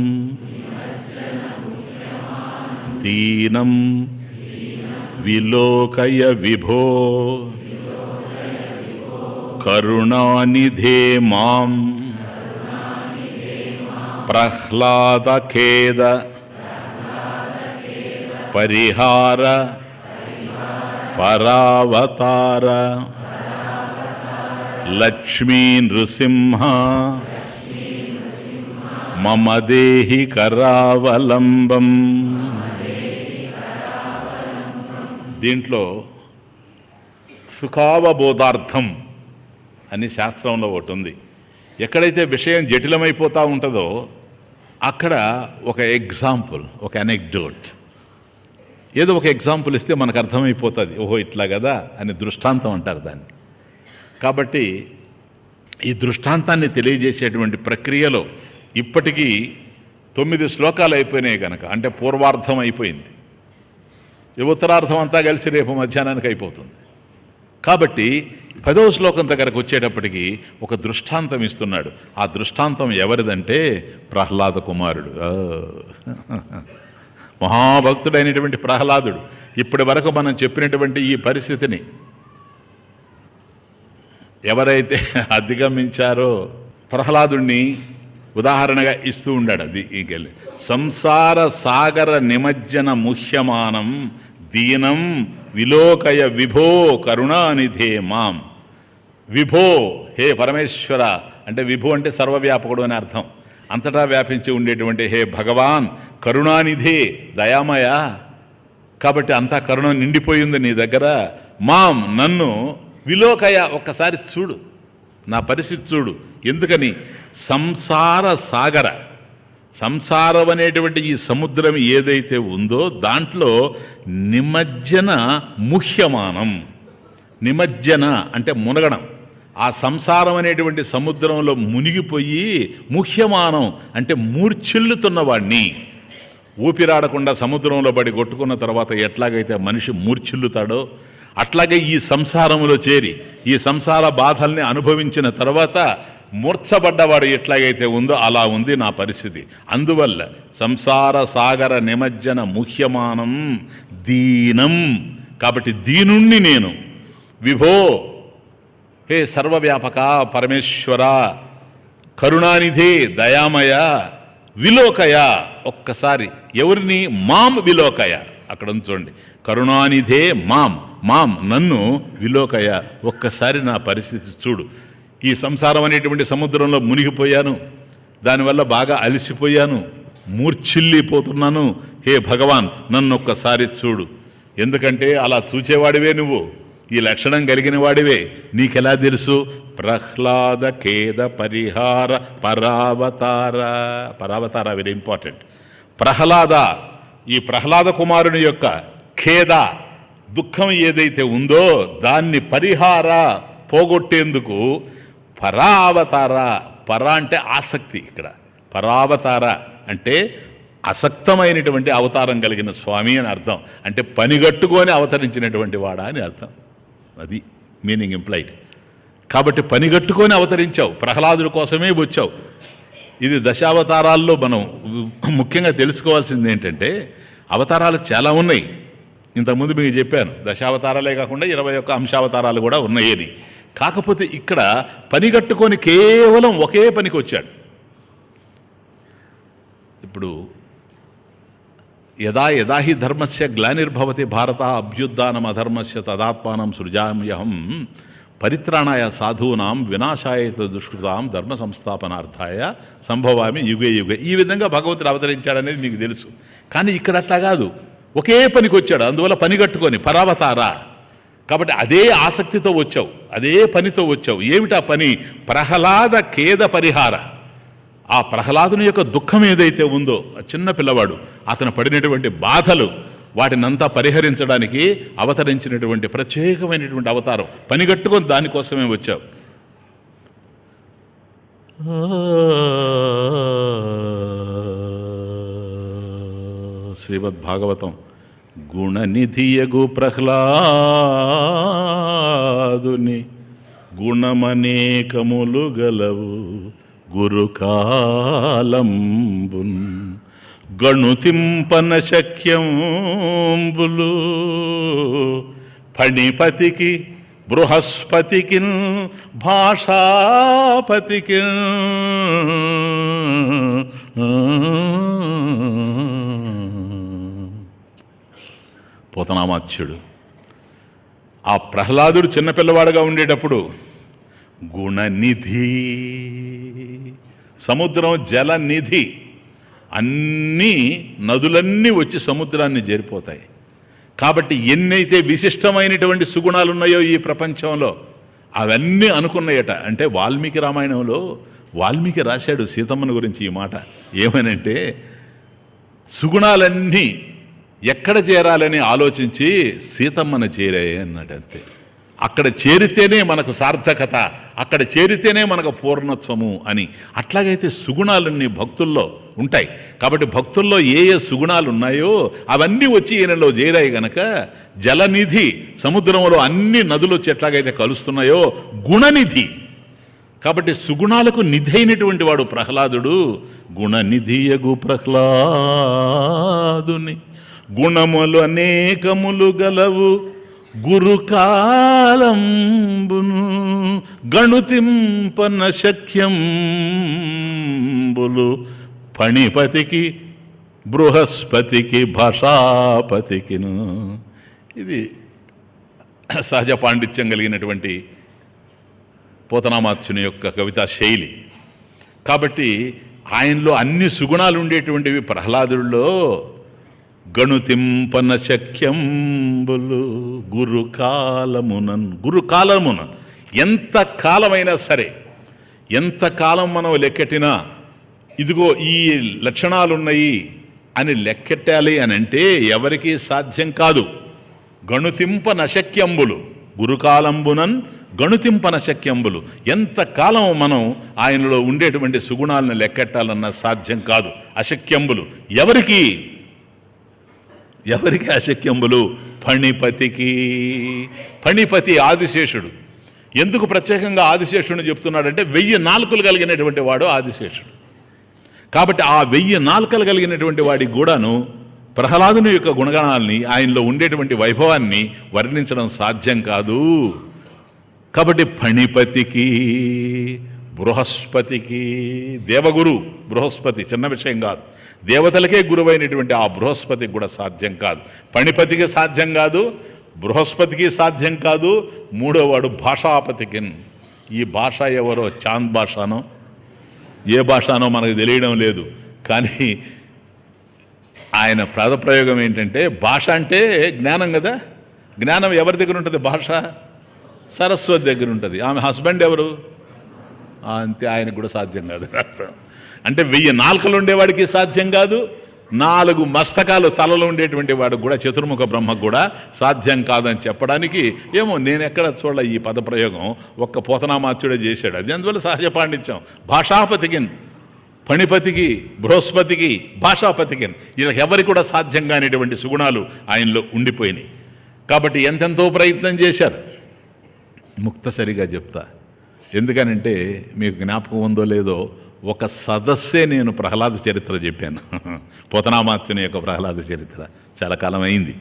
దీనం విలోకయ విభో కరుణానిధే మాం ప్రహ్లాదఖేద పరిహార పరావతార లక్ష్మీ నృసింహ మమ దేహి కరావలంబం. దీంట్లో సుఖావబోధార్థం అని శాస్త్రంలో ఒకటి ఉంది. ఎక్కడైతే విషయం జటిలమైపోతూ ఉంటుందో అక్కడ ఒక ఎగ్జాంపుల్, ఒక అనెక్డోట్, ఏదో ఒక ఎగ్జాంపుల్ ఇస్తే మనకు అర్థమైపోతుంది, ఓహో ఇట్లా కదా అని దృష్టాంతం అంటారు దాన్ని. కాబట్టి ఈ దృష్టాంతాన్ని తెలియజేసేటువంటి ప్రక్రియలో ఇప్పటికీ 9 శ్లోకాలు అయిపోయినాయి కనుక, అంటే పూర్వార్థం అయిపోయింది, ఉత్తరార్థం అంతా కలిసి రేపు మధ్యాహ్నానికి అయిపోతుంది. కాబట్టి 10వ శ్లోకం దగ్గరకు వచ్చేటప్పటికి ఒక దృష్టాంతం ఇస్తున్నాడు. ఆ దృష్టాంతం ఎవరిదంటే ప్రహ్లాద కుమారుడు, మహాభక్తుడైనటువంటి ప్రహ్లాదుడు. ఇప్పటి వరకు మనం చెప్పినటువంటి ఈ పరిస్థితిని ఎవరైతే అధిగమించారో ప్రహ్లాదుణ్ణి ఉదాహరణగా ఇస్తూ ఉండాడు. అది ఇంకెళ్ళి సంసార సాగర నిమజ్జన ముహ్యమానం దీనం విలోకయ విభో కరుణానిధే మాం. విభో, హే పరమేశ్వర, అంటే విభో అంటే సర్వవ్యాపకుడు అని అర్థం, అంతటా వ్యాపించి ఉండేటువంటి హే భగవాన్ కరుణానిధే, దయామయ, కాబట్టి అంతా కరుణ నిండిపోయింది నీ దగ్గర. మాం, నన్ను విలోకయ, ఒక్కసారి చూడు, నా పరిస్థితి చూడు. ఎందుకని? సంసార సాగర, సంసారం అనేటువంటి ఈ సముద్రం ఏదైతే ఉందో దాంట్లో నిమజ్జన ముహ్యమానం. నిమజ్జన అంటే మునగడం. ఆ సంసారం అనేటువంటి సముద్రంలో మునిగిపోయి ముహ్యమానం అంటే మూర్ఛిల్లుతున్నవాడిని. ఊపిరాడకుండా సముద్రంలో పడి కొట్టుకున్న తర్వాత ఎట్లాగైతే మనిషి మూర్ఛిల్లుతాడో అట్లాగే ఈ సంసారంలో చేరి ఈ సంసార బాధల్ని అనుభవించిన తర్వాత మూర్ఛపడ్డవాడు ఎట్లాగైతే ఉందో అలా ఉంది నా పరిస్థితి. అందువల్ల సంసార సాగర నిమజ్జన ముహ్యమానం దీనం, కాబట్టి దీనుణ్ణి నేను. విభో, హే సర్వవ్యాపక పరమేశ్వర, కరుణానిధే దయామయ, విలోకయ, ఒక్కసారి ఎవరిని? మాం విలోకయ. అక్కడ చూడండి, కరుణానిధే మాం, మాం నన్ను, విలోకయ ఒక్కసారి నా పరిస్థితి చూడు. ఈ సంసారం అనేటువంటి సముద్రంలో మునిగిపోయాను, దానివల్ల బాగా అలసిపోయాను, మూర్ఛిల్లిపోతున్నాను. హే భగవాన్ నన్ను ఒక్కసారి చూడు. ఎందుకంటే అలా చూచేవాడివే నువ్వు, ఈ లక్షణం కలిగిన వాడివే. నీకెలా తెలుసు? ప్రహ్లాద ఖేద పరిహార పరావతార. పరావతార వెరీ ఇంపార్టెంట్. ప్రహ్లాద, ఈ ప్రహ్లాద కుమారుని యొక్క ఖేద, దుఃఖం ఏదైతే ఉందో దాన్ని పరిహార, పోగొట్టేందుకు పరావతార. పర అంటే ఆసక్తి, ఇక్కడ పరావతార అంటే అసక్తమైనటువంటి అవతారం కలిగిన స్వామి అని అర్థం. అంటే పనిగట్టుకొని అవతరించినటువంటి వాడా అని అర్థం. అది మీనింగ్ ఇంప్లైడ్. కాబట్టి పనిగట్టుకొని అవతరించావు, ప్రహ్లాదుడి కోసమే వచ్చావు. ఇది దశావతారాల్లో మనం ముఖ్యంగా తెలుసుకోవాల్సింది ఏంటంటే, అవతారాలు చాలా ఉన్నాయి. ఇంతకుముందు మీకు చెప్పాను, దశావతారాలే కాకుండా 21 అంశావతారాలు కూడా ఉన్నాయని. కాకపోతే ఇక్కడ పనిగట్టుకొని కేవలం ఒకే పనికి వచ్చాడు. ఇప్పుడు యదా యదా హి ధర్మస్య గ్లానిర్భవతి భారత అభ్యుత్థానం అధర్మస్య తదాత్మానం సృజామ్యహం పరిత్రాణాయ సాధూనాం వినాశాయ దుష్కృతాం ధర్మ సంస్థాపనార్థాయ సంభవామి యుగే యుగే. ఈ విధంగా భగవంతుడు అవతరించాడనేది మీకు తెలుసు. కానీ ఇక్కడ అట్లా కాదు, ఒకే పనికి వచ్చాడు. అందువల్ల పని కట్టుకొని పరావతారా. కాబట్టి అదే ఆసక్తితో వచ్చావు, అదే పనితో వచ్చావు. ఏమిటా పని? ప్రహ్లాద ఖేద పరిహార. ఆ ప్రహ్లాదుని యొక్క దుఃఖం ఏదైతే ఉందో, చిన్న పిల్లవాడు, అతను పడినటువంటి బాధలు, వాటినంతా పరిహరించడానికి అవతరించినటువంటి ప్రత్యేకమైనటువంటి అవతారం. పనిగట్టుకొని దానికోసమే వచ్చావు. శ్రీమద్భాగవతం గుణనిధియగు ప్రహ్లాదుని గుణమనేకములు గలవు గురుకాలంబున్ గణుతింపన శక్యంబులు ఫణిపతికి బృహస్పతికి భాషాపతికి పోతనామాత్యుడు ఆ ప్రహ్లాదుడు చిన్నపిల్లవాడుగా ఉండేటప్పుడు గుణనిధి, సముద్రం జలనిధి, అన్నీ నదులన్నీ వచ్చి సముద్రాన్ని చేరిపోతాయి. కాబట్టి ఎన్నైతే విశిష్టమైనటువంటి సుగుణాలు ఉన్నాయో ఈ ప్రపంచంలో అవన్నీ అనుకున్నాయట. అంటే వాల్మీకి రామాయణంలో వాల్మీకి రాశాడు సీతమ్మని గురించి ఈ మాట ఏమనంటే, సుగుణాలన్నీ ఎక్కడ చేరాలని ఆలోచించి సీతమ్మను చేరాయి అన్నాడు. అంతే. అక్కడ చేరితేనే మనకు సార్థకత, అక్కడ చేరితేనే మనకు పూర్ణత్వము అని. అట్లాగైతే సుగుణాలన్నీ భక్తుల్లో ఉంటాయి. కాబట్టి భక్తుల్లో ఏ ఏ సుగుణాలు ఉన్నాయో అవన్నీ వచ్చి ఈయనలో చేరాయి గనక జలనిధి, సముద్రంలో అన్ని నదులు వచ్చి ఎట్లాగైతే కలుస్తున్నాయో గుణనిధి. కాబట్టి సుగుణాలకు నిధి అయినటువంటి వాడు ప్రహ్లాదుడు. గుణనిధియగు ప్రహ్లాదుని గుణములు అనేకములు గలవు గురుకాలంబును గణుతింపన శక్యంబులు ఫణిపతికి బృహస్పతికి భాషాపతికిను. ఇది సహజ పాండిత్యం కలిగినటువంటి పోతనామాత్యుని యొక్క కవితా శైలి. కాబట్టి ఆయనలో అన్ని సుగుణాలు ఉండేటువంటివి ప్రహ్లాదుల్లో. గణుతింపన శక్యంబులు గురుకాలమునన్, గురుకాలమునన్ ఎంత కాలమైనా సరే, ఎంత కాలం మనం లెక్కెట్టినా ఇదిగో ఈ లక్షణాలున్నాయి అని లెక్కెట్టాలి అని అంటే ఎవరికీ సాధ్యం కాదు. గణుతింపన శక్యంబులు గురుకాలంబునన్ గణుతింపన శక్యంబులు. ఎంతకాలం మనం ఆయనలో ఉండేటువంటి సుగుణాలను లెక్కెట్టాలన్న సాధ్యం కాదు, అశక్యంబులు. ఎవరికి అశక్యంబులు? ఫణిపతికి. ఫణిపతి ఆదిశేషుడు. ఎందుకు ప్రత్యేకంగా ఆదిశేషుడిని చెప్తున్నాడంటే 1000 నాలుకలు కలిగినటువంటి వాడు ఆదిశేషుడు. కాబట్టి ఆ 1000 నాలుకలు కలిగినటువంటి వాడికి కూడాను ప్రహ్లాదుని యొక్క గుణగణాలని, ఆయనలో ఉండేటువంటి వైభవాన్ని వర్ణించడం సాధ్యం కాదు. కాబట్టి ఫణిపతికి బృహస్పతికి, దేవగురు బృహస్పతి చిన్న విషయం కాదు, దేవతలకే గురువైనటువంటి ఆ బృహస్పతికి కూడా సాధ్యం కాదు. ఫణిపతికి సాధ్యం కాదు, బృహస్పతికి సాధ్యం కాదు. మూడోవాడు భాషాపతికి. ఈ భాష ఎవరో చాంద్ భాషనో ఏ భాషనో మనకు తెలియడం లేదు. కానీ ఆయన పదప్రయోగం ఏంటంటే, భాష అంటే జ్ఞానం కదా. జ్ఞానం ఎవరి దగ్గర ఉంటుంది? భాష సరస్వతి దగ్గర ఉంటుంది. ఆమె హస్బెండ్ ఎవరు? అంతే, ఆయనకు కూడా సాధ్యం కాదు. అంటే 1000 నాలుకలు ఉండేవాడికి సాధ్యం కాదు, 4 మస్తకాలు తలలో ఉండేటువంటి వాడికి కూడా, చతుర్ముఖ బ్రహ్మకు కూడా సాధ్యం కాదని చెప్పడానికి ఏమో నేను ఎక్కడ చూడాల ఈ పదప్రయోగం ఒక్క పోతనామాత్యుడే చేశాడు. అది అందువల్ల సహజ పాండిత్యం. భాషాపతికి, ఫణిపతికి, బృహస్పతికి, భాషాపతికి వీళ్ళకి ఎవరికి కూడా సాధ్యం కానిటువంటి సుగుణాలు ఆయనలో ఉండిపోయినాయి. కాబట్టి ఎంతెంతో ప్రయత్నం చేశారు. ముక్తసరిగా చెప్తా, ఎందుకనంటే మీకు జ్ఞాపకం ఉందో లేదో, ఒక సదస్సే నేను ప్రహ్లాద చరిత్ర చెప్పాను. పోతనామాత్యుని యొక్క ప్రహ్లాద చరిత్ర చాలా కాలం అయింది,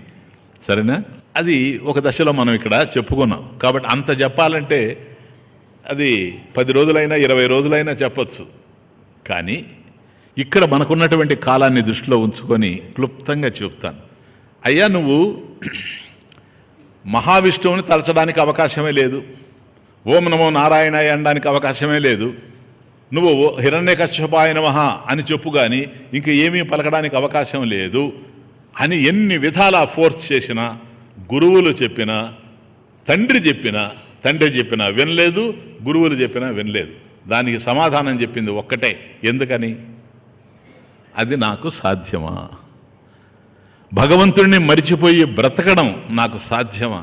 సరేనా? అది ఒక దశలో మనం ఇక్కడ చెప్పుకున్నాం. కాబట్టి అంత చెప్పాలంటే అది 10 రోజులైనా 20 రోజులైనా చెప్పచ్చు. కానీ ఇక్కడ మనకున్నటువంటి కాలాన్ని దృష్టిలో ఉంచుకొని క్లుప్తంగా చెప్తాను. అయ్యా, నువ్వు మహావిష్ణువుని తలచడానికి అవకాశమే లేదు, ఓం నమో నారాయణాయ అనడానికి అవకాశమే లేదు, నువ్వు హిరణ్యకశ్యపాయ నమః అని చెప్పు కానీ ఇంక ఏమీ పలకడానికి అవకాశం లేదు అని ఎన్ని విధాల ఫోర్స్ చేసినా, గురువులు చెప్పినా, తండ్రి చెప్పినా వినలేదు, గురువులు చెప్పినా వినలేదు. దానికి సమాధానం చెప్పింది ఒక్కటే, ఎందుకని? అది నాకు సాధ్యమా? భగవంతుడిని మరిచిపోయి బ్రతకడం నాకు సాధ్యమా?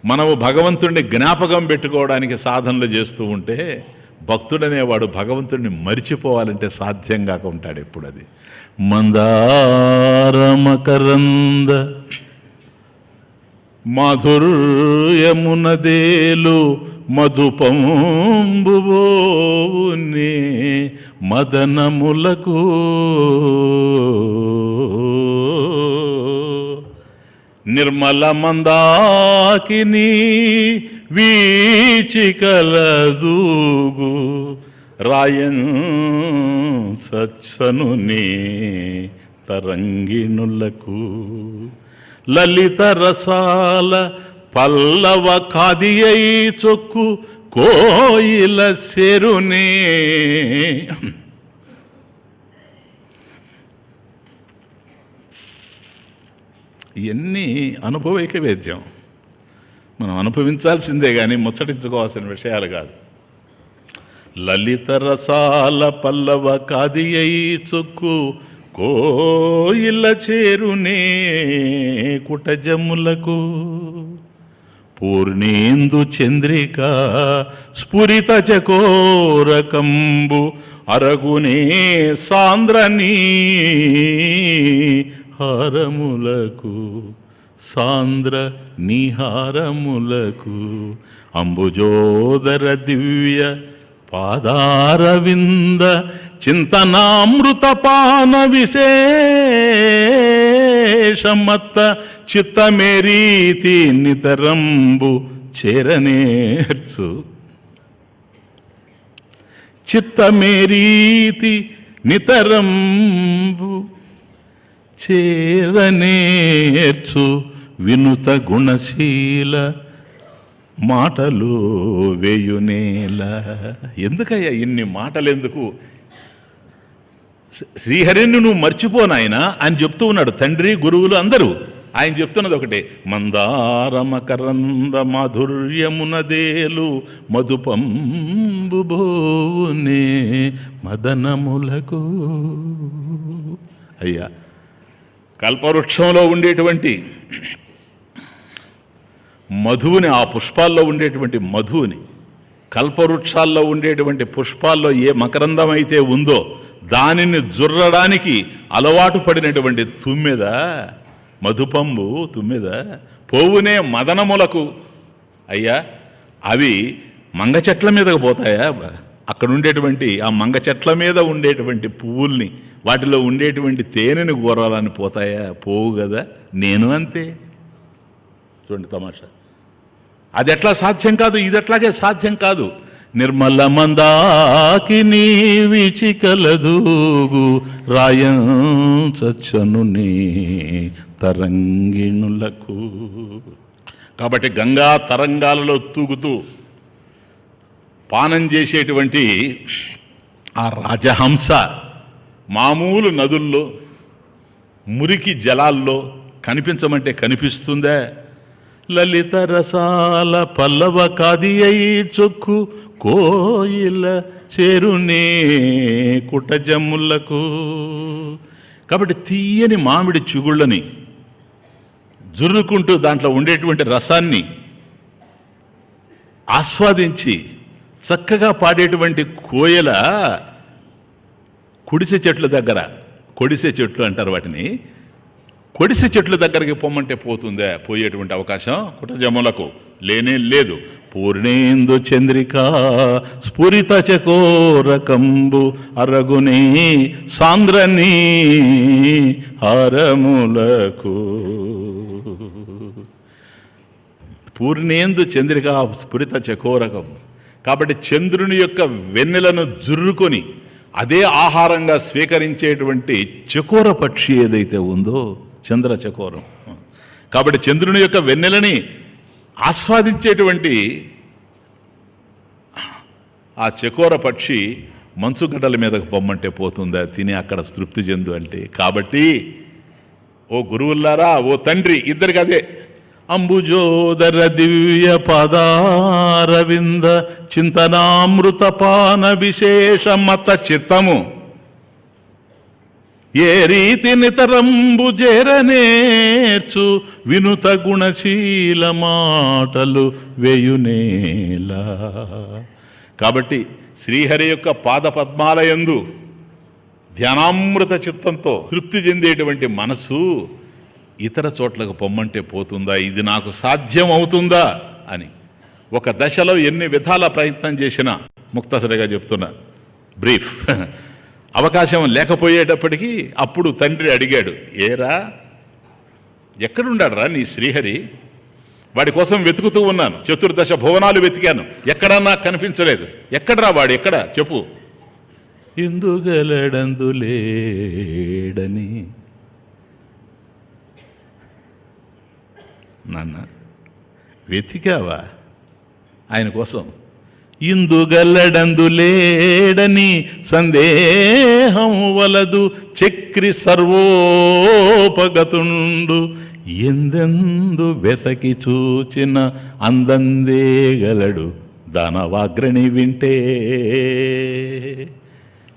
మనము భగవంతుడిని జ్ఞాపకం పెట్టుకోవడానికి సాధనలు చేస్తూ ఉంటే భక్తుడనేవాడు భగవంతుడిని మరిచిపోవాలంటే సాధ్యం కాక ఉంటాడు ఎప్పుడు. అది మందారమకరంద మాధుర్యమునదేలు మధుపంబువోనే మదనములకు నిర్మల మందాకిని వీచికలదూగు రాయన్ సచ్చను నీ తరంగిణులకు లలిత రసాల పల్లవ కాదియై చొక్కు కోయిల సెరునే. ఇవన్నీ అనుభవైక వేద్యం, మనం అనుభవించాల్సిందే కానీ ముచ్చటించుకోవాల్సిన విషయాలు కాదు. లలిత రసాల పల్లవ కాదియై చొక్కు కోయిల చేరునే కుటజములకు పూర్ణేందు చంద్రిక స్ఫురిత చకోరకంబు అరగునే సాంద్రనీ హారములకు సాంద్ర నిహారములకు అంబుజోదర దివ్య పాదారవింద చింతనామృతపాన విశేషమత్త చిత్తమేరీతి నితరంబు చేరనేర్చు. చిత్తమేరీతి నితరంబు చేరనేర్చు వినుత గుణశీల మాటలు వేయునేల. ఎందుకయ్యా ఇన్ని మాటలు ఎందుకు? శ్రీహరిని నువ్వు మర్చిపోనాయన అని చెప్తూ ఉన్నాడు తండ్రి, గురువులు అందరూ. ఆయన చెప్తున్నది ఒకటే, మందారమకరంద మాధుర్యమునదేలు మధుపంబుబోనే మదనములకు. అయ్యా, కల్పవృక్షంలో ఉండేటువంటి మధువుని, ఆ పుష్పాల్లో ఉండేటువంటి మధువుని, కల్పవృక్షాల్లో ఉండేటువంటి పుష్పాల్లో ఏ మకరందం అయితే ఉందో దానిని జుర్రడానికి అలవాటు పడినటువంటి తుమ్మెద, మధుపంబు తుమ్మెద పోవునే మదనములకు. అయ్యా, అవి మంగ చెట్ల మీదకు పోతాయా? అక్కడ ఉండేటువంటి ఆ మంగ చెట్ల మీద ఉండేటువంటి పువ్వుల్ని, వాటిలో ఉండేటువంటి తేనెని గోరాలని పోతాయా? పోవు కదా. నేను అంతే. చూడండి తమాషా. అది ఎట్లా సాధ్యం కాదు, ఇది ఎట్లాగే సాధ్యం కాదు. నిర్మల మందాకిని వీచికలదూగు రాయంచను నీ తరంగిణులకు. కాబట్టి గంగా తరంగాలలో తూగుతూ పానం చేసేటువంటి ఆ రాజహంస మామూలు నదుల్లో, మురికి జలాల్లో కనిపించమంటే కనిపిస్తుందే? లలిత రసాల పల్లవ కాదియై చొక్కు కోయిల చేరునే కుటజములకు. కాబట్టి తీయని మామిడి చిగుళ్ళని జుర్రుకుంటూ దాంట్లో ఉండేటువంటి రసాన్ని ఆస్వాదించి చక్కగా పాడేటువంటి కోయిల కుడిసె చెట్ల దగ్గర, కొడిసె చెట్లు అంటారు వాటిని, కొడిసె చెట్ల దగ్గరికి పొమ్మంటే పోతుందే? పోయేటువంటి అవకాశం కుటజములకు లేనే లేదు. పూర్ణేందు చంద్రిక స్ఫురిత చకోరకంబు అరగునే సాంద్రనీ హారములకు. పూర్ణేందు చంద్రిక స్ఫురిత చకోరకం. కాబట్టి చంద్రుని యొక్క వెన్నెలను జుర్రుకొని అదే ఆహారంగా స్వీకరించేటువంటి చకోర పక్షి ఏదైతే ఉందో, చంద్ర చకోరం. కాబట్టి చంద్రుని యొక్క వెన్నెలని ఆస్వాదించేటువంటి ఆ చకోర పక్షి మంచుగడ్డల మీదకు పొమ్మంటే పోతుందా? తిని అక్కడ తృప్తి చెందు అంటే. కాబట్టి ఓ గురువుల్లారా, ఓ తండ్రి, ఇద్దరికి అదే. అంబుజోదర దివ్య పదారవింద చింతనామృతపాన విశేషమత చిత్తము ఏ రీతి నితరంబు చేరనేర్చు వినుత గుణశీల మాటలు వేయునేలా. కాబట్టి శ్రీహరి యొక్క పాద పద్మాలయందు ధ్యానామృత చిత్తంతో తృప్తి చెందేటువంటి మనసు ఇతర చోట్లకు పొమ్మంటే పోతుందా? ఇది నాకు సాధ్యం అవుతుందా అని ఒక దశలో ఎన్ని విధాల ప్రయత్నం చేసినా, ముక్తసరిగా చెప్తున్నా, బ్రీఫ్, అవకాశం లేకపోయేటప్పటికీ అప్పుడు తండ్రి అడిగాడు, ఏరా ఎక్కడున్నాడు రా నీ శ్రీహరి? వాడి కోసం వెతుకుతూ ఉన్నాను, చతుర్దశ భువనాలు వెతికాను, ఎక్కడన్నా కనిపించలేదు. ఎక్కడరా వాడు, ఎక్కడ చెప్పు. ఇందుగలడందులేడని. నాన్న వెతికావా ఆయన కోసం? ఇందుగల్లడందులేడని సందేహం వలదు చక్రి సర్వోపగతుండు, ఎందెందు వెతకి చూచిన అందందేగలడు దానవాగ్రణి వింటే.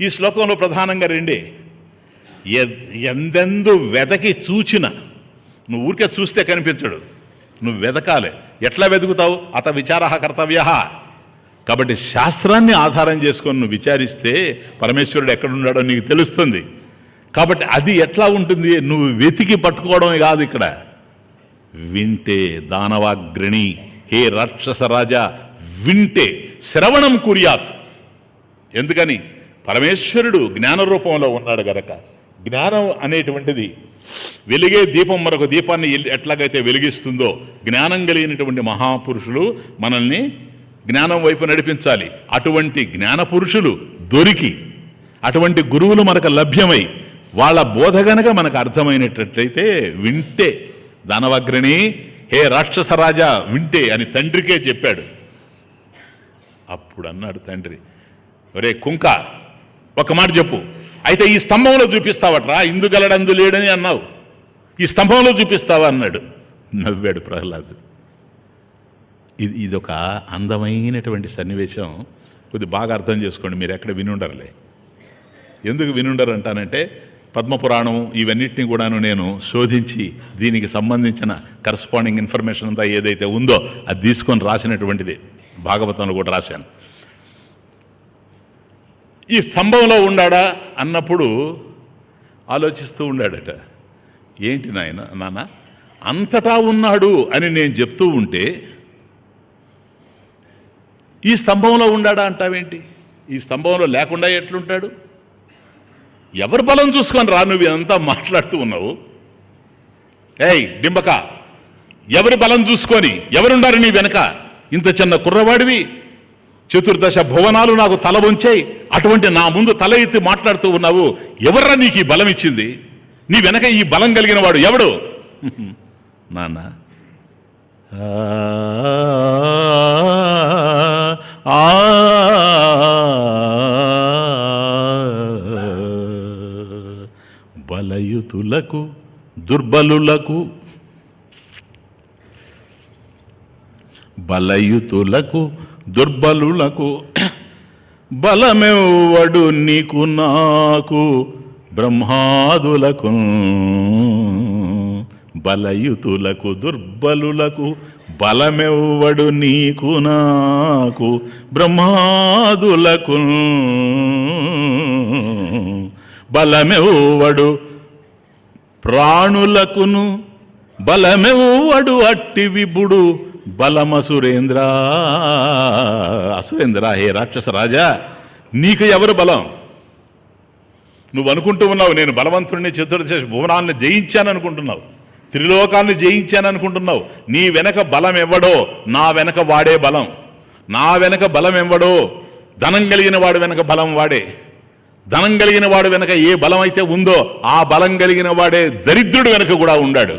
ఈ శ్లోకంలో ప్రధానంగా రెండే. ఎందెందు వెతకి చూచిన, నువ్వు ఊరికే చూస్తే కనిపించడు, నువ్వు వెతకాలి. ఎట్లా వెతుకుతావు? అత విచార కర్తవ్య. కాబట్టి శాస్త్రాన్ని ఆధారం చేసుకొని నువ్వు విచారిస్తే పరమేశ్వరుడు ఎక్కడున్నాడో నీకు తెలుస్తుంది. కాబట్టి అది ఎట్లా ఉంటుంది? నువ్వు వెతికి పట్టుకోవడమే కాదు, ఇక్కడ వింటే. దానవాగ్రణి, హే రాక్షస రాజా వింటే, శ్రవణం కుర్యాత్. ఎందుకని? పరమేశ్వరుడు జ్ఞాన రూపంలో ఉన్నాడు గనక. జ్ఞానం అనేటువంటిది వెలిగే దీపం మరొక దీపాన్ని ఎట్లాగైతే వెలిగిస్తుందో, జ్ఞానం కలిగినటువంటి మహాపురుషులు మనల్ని జ్ఞానం వైపు నడిపించాలి. అటువంటి జ్ఞాన పురుషులు దొరికి, అటువంటి గురువులు మనకు లభ్యమై, వాళ్ళ బోధ గనక మనకు అర్థమైనట్లయితే వింటే. దానవాగ్రణి, హే రాక్షస రాజా వింటే అని తండ్రికే చెప్పాడు. అప్పుడు అన్నాడు తండ్రి, ఒరే కుంక, ఒక మాట చెప్పు, అయితే ఈ స్తంభంలో చూపిస్తావట్రా, ఇందుగలడందు లేడని అన్నావు, ఈ స్తంభంలో చూపిస్తావా అన్నాడు. నవ్వాడు ప్రహ్లాదు. ఇదొక అందమైనటువంటి సన్నివేశం. కొద్దిగా బాగా అర్థం చేసుకోండి, మీరు ఎక్కడ వినుండరులే. ఎందుకు వినుండరు అంటానంటే, పద్మపురాణం ఇవన్నిటిని కూడాను నేను శోధించి దీనికి సంబంధించిన కరస్పాండింగ్ ఇన్ఫర్మేషన్ అంతా ఏదైతే ఉందో అది తీసుకొని రాసినటువంటిది. భాగవతంలో కూడా రాశాను. ఈ స్తంభంలో ఉన్నాడా అన్నప్పుడు ఆలోచిస్తూ ఉన్నాడట. ఏంటి నాన్న అంతటా ఉన్నాడు అని నేను చెప్తూ ఉంటే ఈ స్తంభంలో ఉన్నాడా అంటావేంటి? ఈ స్తంభంలో లేకుండా ఎట్లుంటాడు? ఎవరి బలం చూసుకొని రా నువ్వు ఇదంతా మాట్లాడుతూ ఉన్నావు? ఏయ్ డింబక, ఎవరి బలం చూసుకొని ఎవరుండారు నీ వెనక? ఇంత చిన్న కుర్రవాడివి, చతుర్దశ భువనాలు నాకు తల వంచాయి, అటువంటి నా ముందు తల ఎత్తి మాట్లాడుతూ ఉన్నావు. ఎవర్రా నీకు ఈ బలం ఇచ్చింది? నీ వెనక ఈ బలం కలిగిన వాడు ఎవడు? నాన్న బలయుతులకు దుర్బలులకు, బలయుతులకు దుర్బలులకు బలమెవ్వడు నీకు నాకు బ్రహ్మాదులకు. బలయుతులకు దుర్బలులకు బలమెవ్వడు నీకు నాకు బ్రహ్మాదులకు. బలమెవ్వడు ప్రాణులకును బలమెవ్వడు అట్టి విభుడు బలమసురేంద్ర. అసురేంద్ర, హే రాక్షస రాజా, నీకు ఎవరు బలం? నువ్వు అనుకుంటూ ఉన్నావు నేను బలవంతుడిని, చతుర్దశ భువనాలను జయించాను అనుకుంటున్నావు, త్రిలోకాన్ని జయించాను అనుకుంటున్నావు. నీ వెనక బలం ఎవడో నా వెనక వాడే బలం. నా వెనక బలం ఎవడో, ధనం కలిగిన వాడు వెనక బలం వాడే. ధనం కలిగిన వాడు వెనక ఏ బలం అయితే ఉందో ఆ బలం కలిగిన వాడే దరిద్రుడు వెనక కూడా ఉన్నాడు.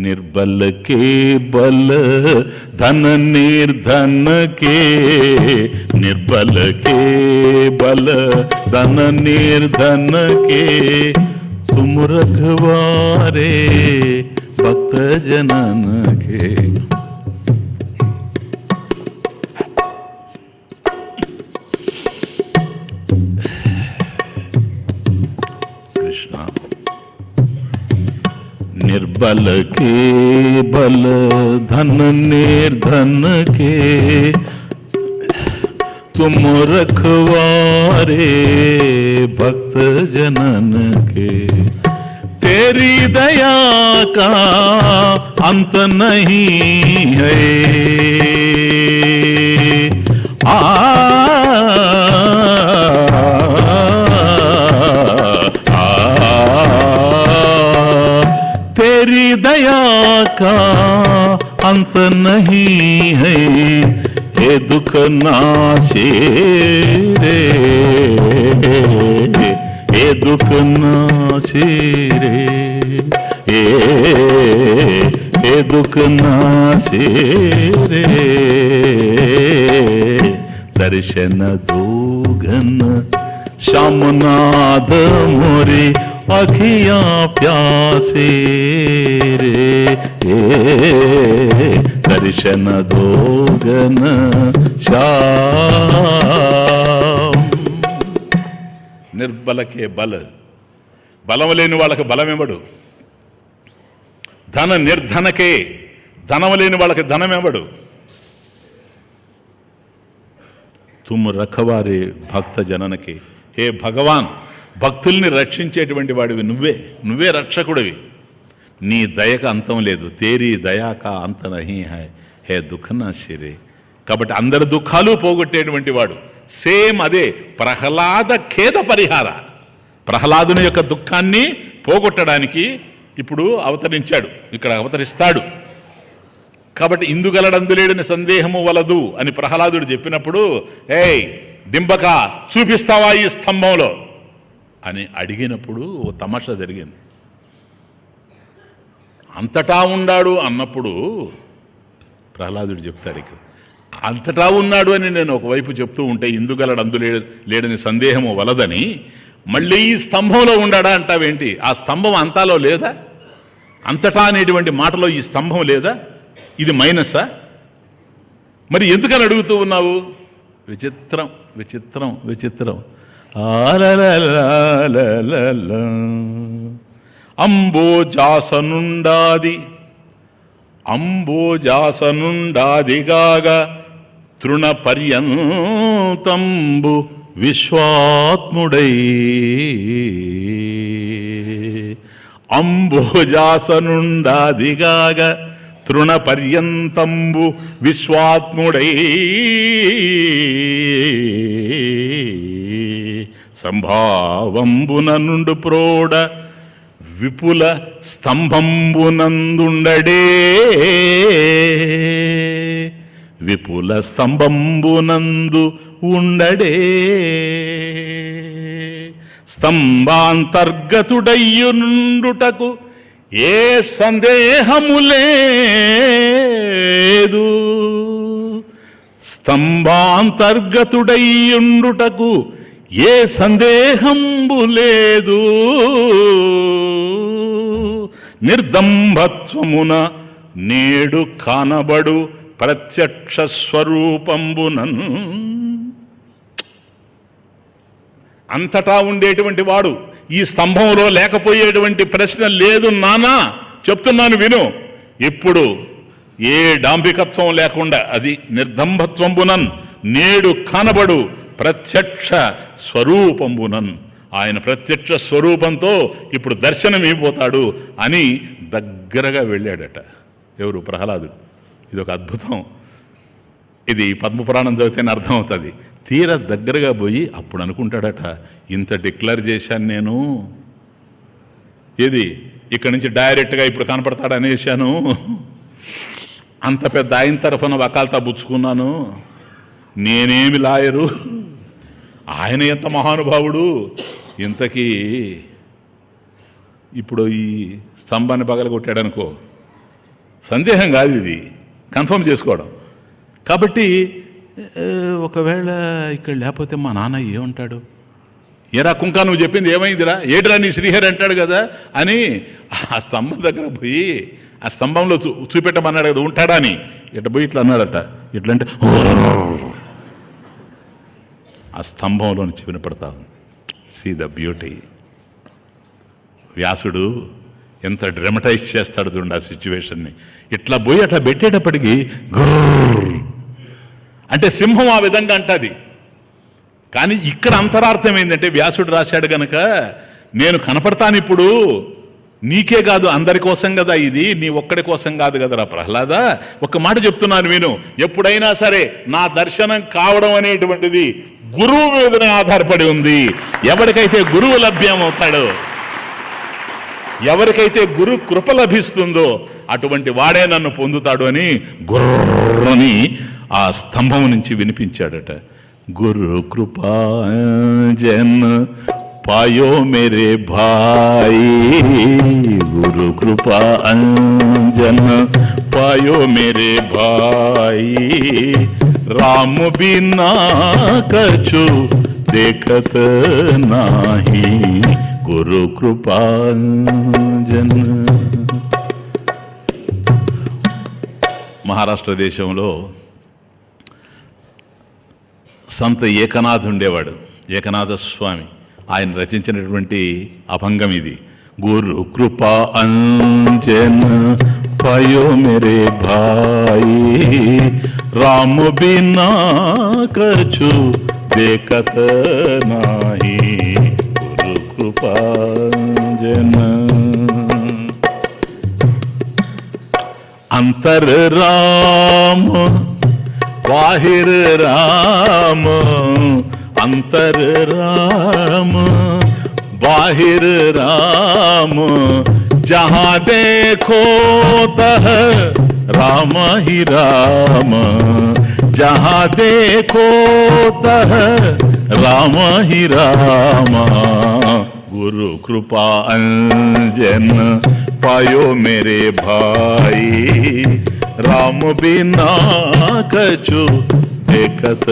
నిర్బల కే బల ధన నిర్ధన కే, నిర్బల కే బల ధన నిర్ధన కే, तुम रखवारे भक्त जनन के. कृष्णा निर्बल के बल धन निर्धन के, तुम रखवारे भक्त जनन के. तेरी दया का अंत नहीं है, का अंत नहीं है, ये दुख नाशे रे, ये दुख नाशे रे, ये दुख नाशे रे, दर्शन दोगन श्यामनाथ मोरे अखियां प्यासे रे, दर्शन दोगन श्याम. నిర్బలకే బల, బలం లేని వాళ్ళకి బలమివ్వడు. ధన నిర్ధనకే, ధనం లేని వాళ్ళకి ధనమివ్వడు. తుమ్ రఖవారే భక్త జననకి, హే భగవాన్ భక్తుల్ని రక్షించేటువంటి వాడివి నువ్వే, నువ్వే రక్షకుడివి. నీ దయకు అంతం లేదు. తేరీ దయాకా అంత నహీ హై, హే దుఃఖనాశి రే. కాబట్టి అందరి దుఃఖాలు పోగొట్టేటువంటి వాడు. సేమ్ అదే ప్రహ్లాద ఖేద పరిహార, ప్రహ్లాదుని యొక్క దుఃఖాన్ని పోగొట్టడానికి ఇప్పుడు అవతరించాడు, ఇక్కడ అవతరిస్తాడు. కాబట్టి ఇందుగలడందులేడని సందేహము వలదు అని ప్రహ్లాదుడు చెప్పినప్పుడు, ఏయ్ డింబక చూపిస్తావా ఈ స్తంభంలో అని అడిగినప్పుడు ఓ తమాషా జరిగింది. అంతటా ఉన్నాడు అన్నప్పుడు ప్రహ్లాదుడు చెప్తాడు, ఇక్కడ అంతటా ఉన్నాడు అని నేను ఒకవైపు చెప్తూ ఉంటే ఇందుగలడందు లేడని సందేహము వలదని, మళ్ళీ ఈ స్తంభంలో ఉండాడా అంటావేంటి? ఆ స్తంభం అంతాలో లేదా? అంతటా అనేటువంటి మాటలో ఈ స్తంభం లేదా? ఇది మైనస్సా? మరి ఎందుకని అడుగుతూ ఉన్నావు? విచిత్రం విచిత్రం విచిత్రం. అంబోజాసనుండాది, అంబోజాసనుండాదిగాగా తృణ పర్యంతంబు విశ్వాత్ముడై, అంబోజాసనుండాదిగాగా తృణ పర్యంతంబు విశ్వాత్ముడై, సంభావంబున నుండు ప్రోడ విపుల స్తంభంబునందుండడే, విపుల స్తంభంబునందు ఉండడే, స్తంభాంతర్గతుడయ్యుండుటకు ఏ సందేహము లేదు, స్తంభాంతర్గతుడయ్యుండుటకు ఏ సందేహంబు లేదు, నిర్దంభత్వమున నేడు కానబడు ప్రత్యక్ష స్వరూపంబునన్. అంతటా ఉండేటువంటి వాడు ఈ స్తంభంలో లేకపోయేటువంటి ప్రశ్న లేదు నానా, చెప్తున్నాను విను. ఇప్పుడు ఏ డాంబికత్వం లేకుండా అది నిర్దంభత్వంబునన్ నేడు కానబడు ప్రత్యక్ష స్వరూపంబునన్, ఆయన ప్రత్యక్ష స్వరూపంతో ఇప్పుడు దర్శనమైపోతాడు అని దగ్గరగా వెళ్ళాడట. ఎవరు? ప్రహ్లాదుడు. ఇది ఒక అద్భుతం. ఇది పద్మపురాణం చదివితేనే అర్థమవుతుంది. తీర దగ్గరగా పోయి అప్పుడు అనుకుంటాడట, ఇంత డిక్లేర్ చేశాను నేను, ఏది ఇక్కడి నుంచి డైరెక్ట్గా ఇప్పుడు కనపడతాడు అనేసాను, అంత పెద్ద ఆయన తరఫున వకాల్తా పుచ్చుకున్నాను, నేనేమి లాయరు, ఆయన ఎంత మహానుభావుడు, ఇంతకీ ఇప్పుడు ఈ స్తంభాన్ని పగలగొట్టాడనుకో, సందేహం కాదు, ఇది కన్ఫర్మ్ చేసుకోవడం. కాబట్టి ఒకవేళ ఇక్కడ లేకపోతే మా నాన్న ఏమంటాడు, ఎరా కుంకా నువ్వు చెప్పింది ఏమైందిరా, ఏడ్రా నీ శ్రీహరి అంటాడు కదా అని ఆ స్తంభం దగ్గర పోయి ఆ స్తంభంలో చూపెట్టమన్నాడు కదా, ఉంటాడా అని ఇట్లా పోయి ఇట్లా అన్నాడట. ఇట్లా అంటే ఆ స్తంభంలో నుంచి వినపడతా ఉంది. See the beauty. వ్యాసుడు ఎంత డ్రమటైజ్ చేస్తాడు చూడండి ఆ సిచ్యువేషన్ని. ఇట్లా పోయి అట్లా పెట్టేటప్పటికి గుర్ర్ అంటే సింహం ఆ విధంగా అంటది. కానీ ఇక్కడ అంతరార్థం ఏంటంటే వ్యాసుడు రాశాడు గనక, నేను కనపడతాను ఇప్పుడు, నీకే కాదు అందరి కోసం కదా ఇది, నీ ఒక్కడి కోసం కాదు కదరా ప్రహ్లాద. ఒక్క మాట చెప్తున్నాను విను, ఎప్పుడైనా సరే నా దర్శనం కావడం అనేటువంటిది గురువు మీదనే ఆధారపడి ఉంది. ఎవరికైతే గురువు లభ్యం అవుతాడో, ఎవరికైతే గురు కృప లభిస్తుందో అటువంటి వాడే నన్ను పొందుతాడు అని గుర్రని ఆ స్తంభం నుంచి వినిపించాడట. గురు కృపా జన్ पायो मेरे भाई, गुरु कृपा अंजन पायो मेरे भाई, राम बिना कछु देखत नाही, गुरु कृपा अंजन. మహారాష్ట్ర దేశంలో సంత ఏకనాథ్ ఉండేవాడు, ఏకనాథ స్వామి. ఆయన రచించినటువంటి అభంగం ఇది. గురు కృపా అంజన్ పాయో మేరే భాయి, రామ బినా కछु देखत नाही, గురు కృపా అంజన్. अंतर राम बाहिर राम, अंतर राम बाहिर राम, जहाँ देखो तह राम ही राम, जहाँ देखो तह राम ही राम, गुरु कृपा अंजन पायो मेरे भाई, राम बिना कछु देखत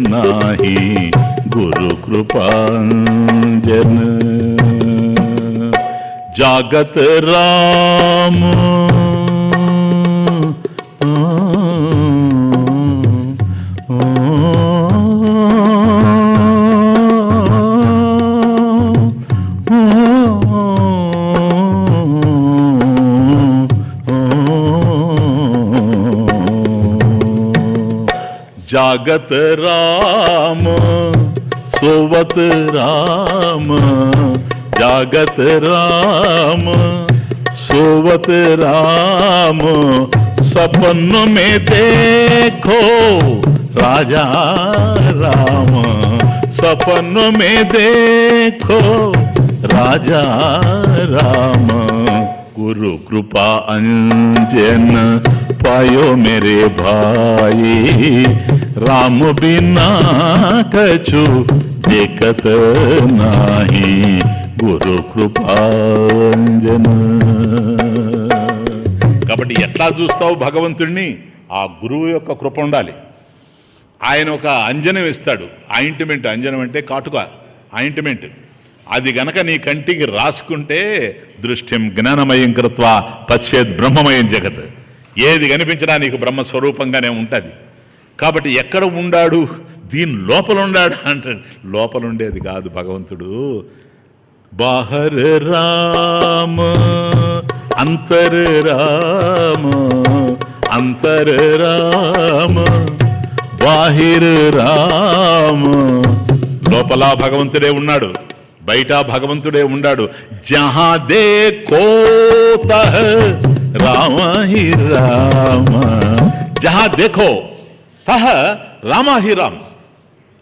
नाही, गुरु कृपा अंजन. जागत राम जागत राम सोवत राम, जागत राम सोवत राम, सपन में देखो राजा राम, सपन में देखो राजा राम, गुरु कृपा अंजन पायो मेरे भाई, राम बिना कछु देखत नाही, గురు కృపాంజన. కాబట్టి ఎట్లా చూస్తావు భగవంతుడిని? ఆ గురువు యొక్క కృప ఉండాలి. ఆయన ఒక అంజనం ఇస్తాడు, ఆయింట్మెంట్. అంజనం అంటే కాటుక, ఆయింట్మెంట్. అది గనక నీ కంటికి రాసుకుంటే దృష్టిం జ్ఞానమయం కృత్వా పశ్చేద్ బ్రహ్మమయం జగత్, ఏది కనిపించినా నీకు బ్రహ్మస్వరూపంగానే ఉంటుంది. కాబట్టి ఎక్కడ ఉండాడు? దీని లోపల ఉండాడు అంటాడు. లోపల ఉండేది కాదు భగవంతుడు. బాహర్ రామ అంతర్ రామ, అంతర్ రామ బాహిర్ రామ. లోపల భగవంతుడే ఉన్నాడు, బయట భగవంతుడే ఉన్నాడు. జహా దేఖో తహ రామ హి రామ, జహా దేఖో తహ రామ హి రామ.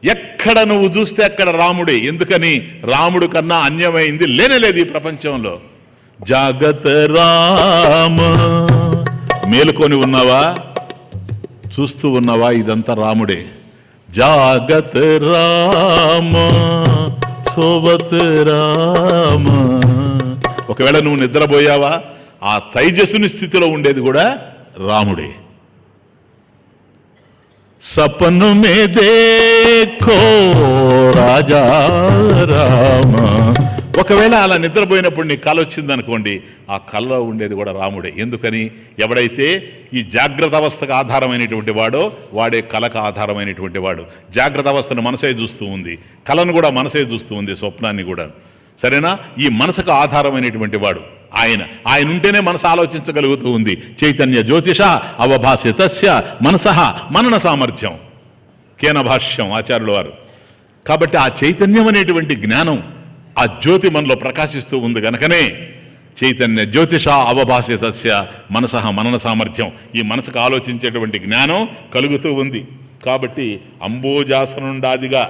ఎక్కడ నువ్వు చూస్తే అక్కడ రాముడే. ఎందుకని? రాముడు కన్నా అన్యమైంది లేనేలేదు ఈ ప్రపంచంలో. జాగత రామ, మేలుకొని ఉన్నావా? చూస్తూ ఉన్నావా? ఇదంతా రాముడే. జాగత రామ సోబత్ రామ. ఒకవేళ నువ్వు నిద్రపోయావా? ఆ తైజస్సుని స్థితిలో ఉండేది కూడా రాముడే. సపన్ మే దేఖో రాజా రామ. ఒకవేళ అలా నిద్రపోయినప్పుడు నీ కళ వచ్చింది అనుకోండి, ఆ కళలో ఉండేది కూడా రాముడే. ఎందుకని? ఎవడైతే ఈ జాగ్రత్త అవస్థకు ఆధారమైనటువంటి వాడో వాడే కళకు ఆధారమైనటువంటి వాడు. జాగ్రత్త అవస్థను మనసే చూస్తూ ఉంది, కళను కూడా మనసే చూస్తూ ఉంది, స్వప్నాన్ని కూడా. సరేనా? ఈ మనసుకు ఆధారమైనటువంటి వాడు ఆయన ఉంటేనే మనసు ఆలోచించగలుగుతూ ఉంది. చైతన్య జ్యోతిష అవభాస్యతస్య మనసః మనన సామర్థ్యం, కేన భాష్యం ఆచార్యుల వారు. కాబట్టి ఆ చైతన్యం అనేటువంటి జ్ఞానం, ఆ జ్యోతి మనలో ప్రకాశిస్తూ ఉంది గనకనే చైతన్య జ్యోతిష అవభాస్యతస్య మనసః మనన సామర్థ్యం, ఈ మనసుకు ఆలోచించేటువంటి జ్ఞానం కలుగుతూ ఉంది. కాబట్టి అంబోజాసనుండాదిగా,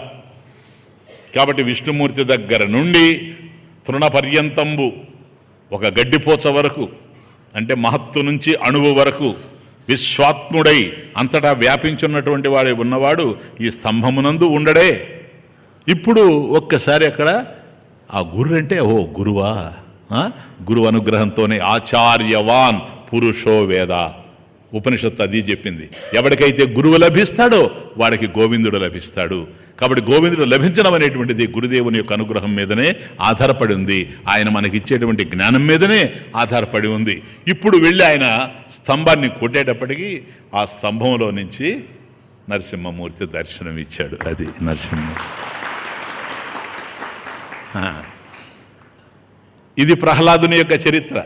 కాబట్టి విష్ణుమూర్తి దగ్గర నుండి తృణ పర్యంతంబు, ఒక గడ్డిపోచ వరకు, అంటే మహత్తు నుంచి అణువు వరకు విశ్వాత్ముడై అంతటా వ్యాపించున్నటువంటి వాడే ఉన్నవాడు ఈ స్తంభమునందు ఉండడే. ఇప్పుడు ఒక్కసారి అక్కడ ఆ గురు అంటే గురువా, గురువు అనుగ్రహంతోనే ఆచార్యవాన్ పురుషో వేద. ఉపనిషత్తు అది చెప్పింది. ఎవరికైతే గురువు లభిస్తాడో వాడికి గోవిందుడు లభిస్తాడు. కాబట్టి గోవిందుడు లభించడం అనేటువంటిది గురుదేవుని యొక్క అనుగ్రహం మీదనే ఆధారపడి ఉంది. ఆయన మనకిచ్చేటువంటి జ్ఞానం మీదనే ఆధారపడి ఉంది. ఇప్పుడు వెళ్ళి ఆయన స్తంభాన్ని కొట్టేటప్పటికీ ఆ స్తంభంలో నుంచి నరసింహమూర్తి దర్శనం ఇచ్చాడు. అది నరసింహ. ఇది ప్రహ్లాదుని యొక్క చరిత్ర.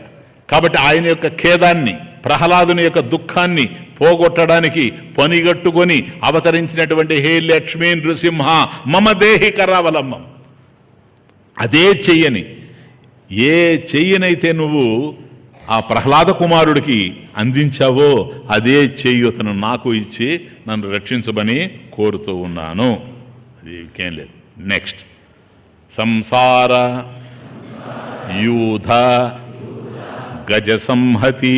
కాబట్టి ఆయన యొక్క ఖేదాన్ని, ప్రహ్లాదుని యొక్క దుఃఖాన్ని పోగొట్టడానికి పనిగట్టుకొని అవతరించినటువంటి హే లక్ష్మీ నృసింహ మమ దేహి కరావలంబం. అదే చెయ్యని, ఏ చెయ్యనైతే నువ్వు ఆ ప్రహ్లాద కుమారుడికి అందించావో అదే చెయ్యతను నాకు ఇచ్చి నన్ను రక్షించమని కోరుతూ ఉన్నాను. అది ఇంకేం లేదు. నెక్స్ట్ సంసార యూధ గజ సంహతి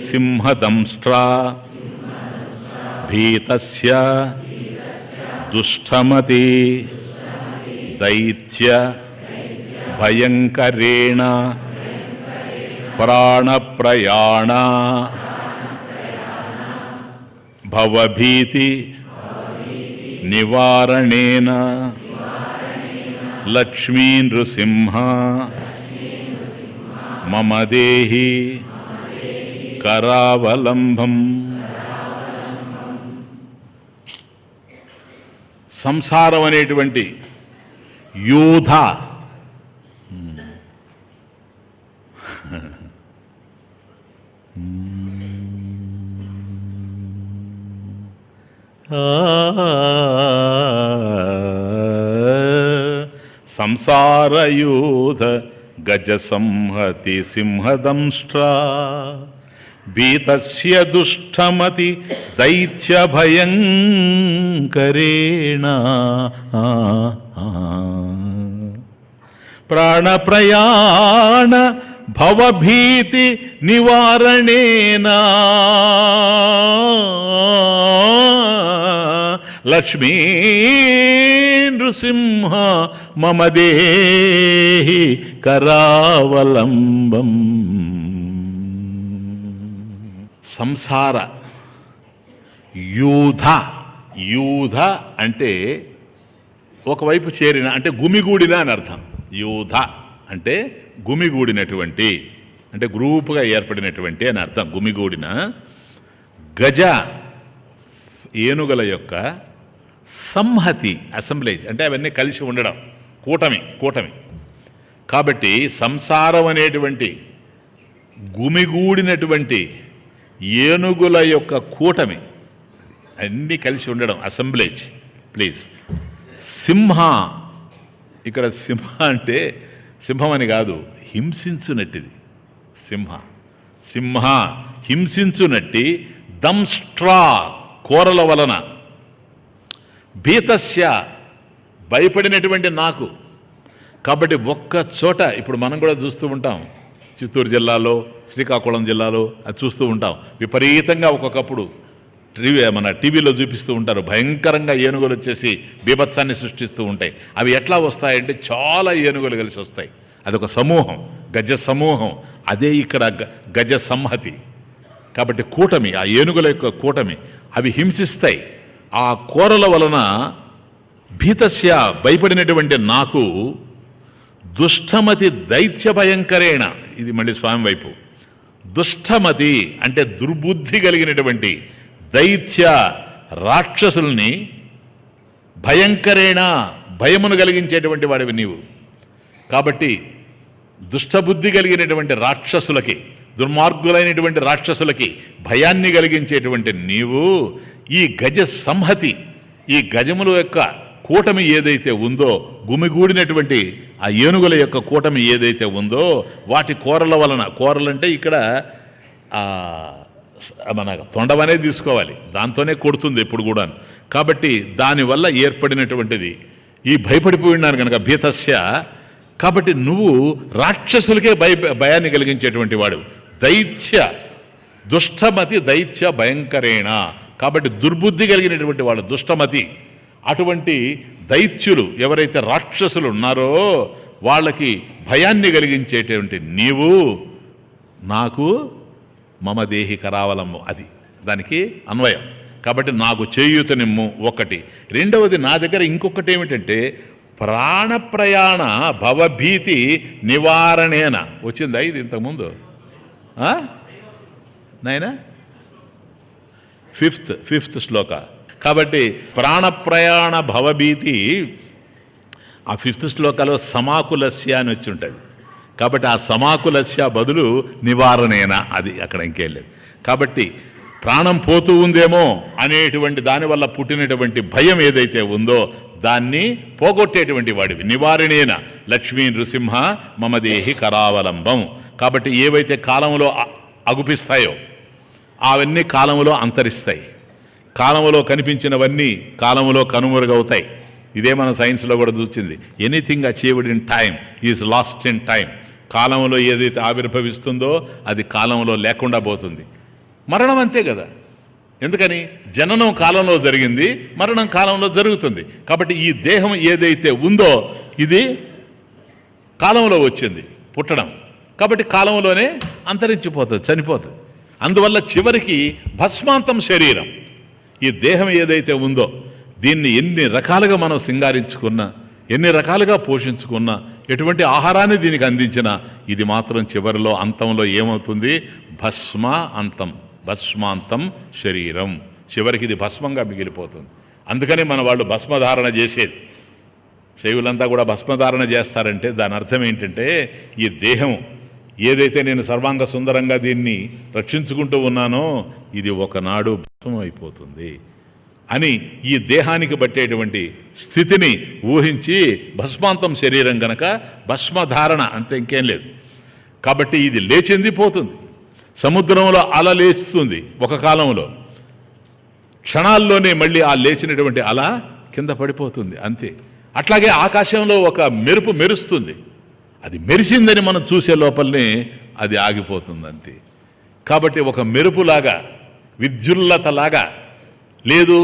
సింహదంష్ట్రా భీతస్య దుష్టమతి దైత్య భయంకరేణ ప్రాణప్రయాణ భవభీతి నివారణేన లక్ష్మీ నృసింహ మమ దేహి కరావలంబం. సంసారం అనేటువంటి యూధ సంసారయూధ గజ సంహతి సింహదంష్ట్రా భీతస్య దుష్టమతి దైత్య భయంకరేణ ప్రాణప్రయాణ భవభీతి నివారణేన లక్ష్మీ నృసింహ మమ దేహి కరావలంబం. సంసార యూధ, యూధ అంటే ఒకవైపు చేరిన, అంటే గుమిగూడిన అని అర్థం. యూధ అంటే గుమిగూడినటువంటి, అంటే గ్రూపుగా ఏర్పడినటువంటి అని అర్థం. గుమిగూడిన గజ ఏనుగుల యొక్క సంహతి అసెంబ్లేజ్ అంటే అవన్నీ కలిసి ఉండడం, కూటమి. కాబట్టి సంసారం అనేటువంటి గుమిగూడినటువంటి ఏనుగుల యొక్క కూటమి అన్నీ కలిసి ఉండడం, అసెంబ్లేజ్. ప్లీజ్. సింహ, ఇక్కడ సింహ అంటే సింహం అని కాదు, హింసించునట్టిది సింహ హింసించునట్టి దంష్ట్రా కోరల వలన భీతస్య భయపడినటువంటి నాకు. కాబట్టి ఒక్క చోట ఇప్పుడు మనం కూడా చూస్తూ ఉంటాం, చిత్తూరు జిల్లాలో, శ్రీకాకుళం జిల్లాలో అది చూస్తూ ఉంటాం. విపరీతంగా ఒక్కొక్కప్పుడు మన టీవీలో చూపిస్తూ ఉంటారు. భయంకరంగా ఏనుగులు వచ్చేసి బీభత్సాన్ని సృష్టిస్తూ ఉంటాయి. అవి ఎట్లా వస్తాయంటే చాలా ఏనుగులు కలిసి వస్తాయి. అదొక సమూహం, గజ సమూహం. అదే ఇక్కడ గజ సంహతి. కాబట్టి కూటమి, ఆ ఏనుగుల యొక్క కూటమి అవి హింసిస్తాయి. ఆ కోరల వలన భీతస్య భయపడినటువంటి నాకు దుష్టమతి దైత్య భయంకరేణ. ఇది మళ్ళీ స్వామి వైపు. దుష్టమతి అంటే దుర్బుద్ధి కలిగినటువంటి దైత్య రాక్షసుల్ని భయంకరేణ భయమును కలిగించేటువంటి వాడివి నీవు. కాబట్టి దుష్టబుద్ధి కలిగినటువంటి రాక్షసులకి, దుర్మార్గులైనటువంటి రాక్షసులకి భయాన్ని కలిగించేటువంటి నీవు ఈ గజ సంహతి, ఈ గజముల యొక్క కూటమి ఏదైతే ఉందో, గుమిగూడినటువంటి ఆ ఏనుగుల యొక్క కూటమి ఏదైతే ఉందో వాటి కోరల వలన, కోరలంటే ఇక్కడ మన తొండమనే తీసుకోవాలి, దాంతోనే కొడుతుంది ఎప్పుడు కూడా. కాబట్టి దానివల్ల ఏర్పడినటువంటిది ఈ భయపడిపోయినారు కనుక భీతస్య కాబట్టి నువ్వు రాక్షసులకే భయాన్ని కలిగించేటువంటి వాడు. దైత్య దుష్టమతి దైత్య భయంకరేణ. కాబట్టి దుర్బుద్ధి కలిగినటువంటి వాడు దుష్టమతి. అటువంటి దైత్యులు ఎవరైతే రాక్షసులు ఉన్నారో వాళ్ళకి భయాన్ని కలిగించేటువంటి నీవు నాకు మమ దేహి కరావలము, అది దానికి అన్వయం. కాబట్టి నాకు చేయూతనిమ్ము ఒకటి. రెండవది నా దగ్గర ఇంకొకటి ఏమిటంటే ప్రాణప్రయాణ భవభీతి నివారణేన. వచ్చిందా ఇది ఇంతకుముందు నాయనా? ఫిఫ్త్ శ్లోక. కాబట్టి ప్రాణప్రయాణ భవభీతి, ఆ 5th శ్లోకాలో సమాకులస్య అని వచ్చి ఉంటుంది. కాబట్టి ఆ సమాకులస్య బదులు నివారణేన, అది అక్కడ ఇంకేం లేదు. కాబట్టి ప్రాణం పోతూ ఉందేమో అనేటువంటి దానివల్ల పుట్టినటువంటి భయం ఏదైతే ఉందో దాన్ని పోగొట్టేటువంటి వాడివి. నివారణేన లక్ష్మీ నృసింహ మమ దేహి కరావలంబం. కాబట్టి ఏవైతే కాలంలో అగుపిస్తాయో అవన్నీ కాలంలో అంతరిస్తాయి. కాలంలో కనిపించినవన్నీ కాలంలో కనుమరుగవుతాయి. ఇదే మన సైన్స్లో కూడా చూసింది. Anything achieved in time is lost in time. కాలంలో ఏదైతే ఆవిర్భవిస్తుందో అది కాలంలో లేకుండా పోతుంది. మరణం అంతే కదా. ఎందుకని? జననం కాలంలో జరిగింది, మరణం కాలంలో జరుగుతుంది. కాబట్టి ఈ దేహం ఏదైతే ఉందో ఇది కాలంలో వచ్చింది పుట్టడం. కాబట్టి కాలంలోనే అంతరించిపోతుంది, చనిపోతుంది. అందువల్ల చివరికి భస్మాంతం శరీరం. ఈ దేహం ఏదైతే ఉందో దీన్ని ఎన్ని రకాలుగా మనం సింగారించుకున్నా, ఎన్ని రకాలుగా పోషించుకున్నా, ఎటువంటి ఆహారాన్ని దీనికి అందించినా ఇది మాత్రం చివరిలో అంతంలో ఏమవుతుంది? భస్మ అంతం, భస్మాంతం శరీరం. చివరికి ఇది భస్మంగా మిగిలిపోతుంది. అందుకని మన వాళ్ళు భస్మధారణ చేసేది. శైవులంతా కూడా భస్మధారణ చేస్తారంటే దాని అర్థం ఏంటంటే ఈ దేహం ఏదైతే నేను సర్వాంగ సుందరంగా దీన్ని రక్షించుకుంటూ ఉన్నానో ఇది ఒకనాడు భస్మం అయిపోతుంది అని ఈ దేహానికి పట్టేటువంటి స్థితిని ఊహించి భస్మాంతం శరీరం గనక భస్మధారణ అంతే, ఇంకేం లేదు. కాబట్టి ఇది లేచింది పోతుంది. సముద్రంలో అల లేస్తుంది ఒక కాలంలో, క్షణాల్లోనే మళ్ళీ ఆ లేచినటువంటి అల కింద పడిపోతుంది అంతే. అట్లాగే ఆకాశంలో ఒక మెరుపు మెరుస్తుంది, అది మెరిసిందని మనం చూసే లోపలనే అది ఆగిపోతుంది అంతే. కాబట్టి ఒక మెరుపులాగా, విద్యుల్లతలాగా, లేదు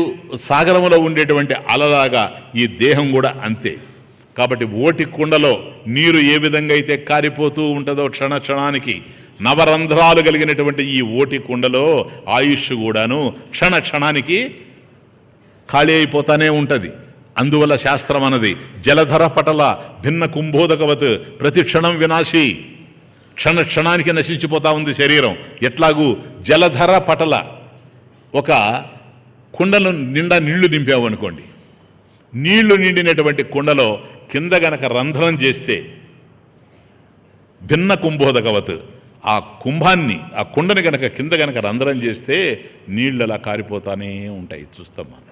సాగరంలో ఉండేటువంటి అలలాగా ఈ దేహం కూడా అంతే. కాబట్టి ఓటి కుండలో నీరు ఏ విధంగా అయితే కారిపోతూ ఉంటుందో క్షణ క్షణానికి, నవరంధ్రాలు కలిగినటువంటి ఈ ఓటి కుండలో ఆయుష్ కూడాను క్షణ క్షణానికి ఖాళీ అయిపోతానే ఉంటుంది. అందువల్ల శాస్త్రం అన్నది జలధర పటల భిన్న కుంభోదకవత్ ప్రతి క్షణం వినాశి. క్షణ క్షణానికి నశించిపోతా ఉంది శరీరం. ఎట్లాగూ జలధర పటల, ఒక కుండలు నిండా నీళ్లు నింపామనుకోండి, నీళ్లు నిండినటువంటి కుండలో కింద గనక రంధ్రం చేస్తే భిన్న కుంభోదకవత్, ఆ కుంభాన్ని, ఆ కుండని గనక కింద గనక రంధ్రం చేస్తే నీళ్ళు అలా కారిపోతానే ఉంటాయి. చూస్తాం మనం,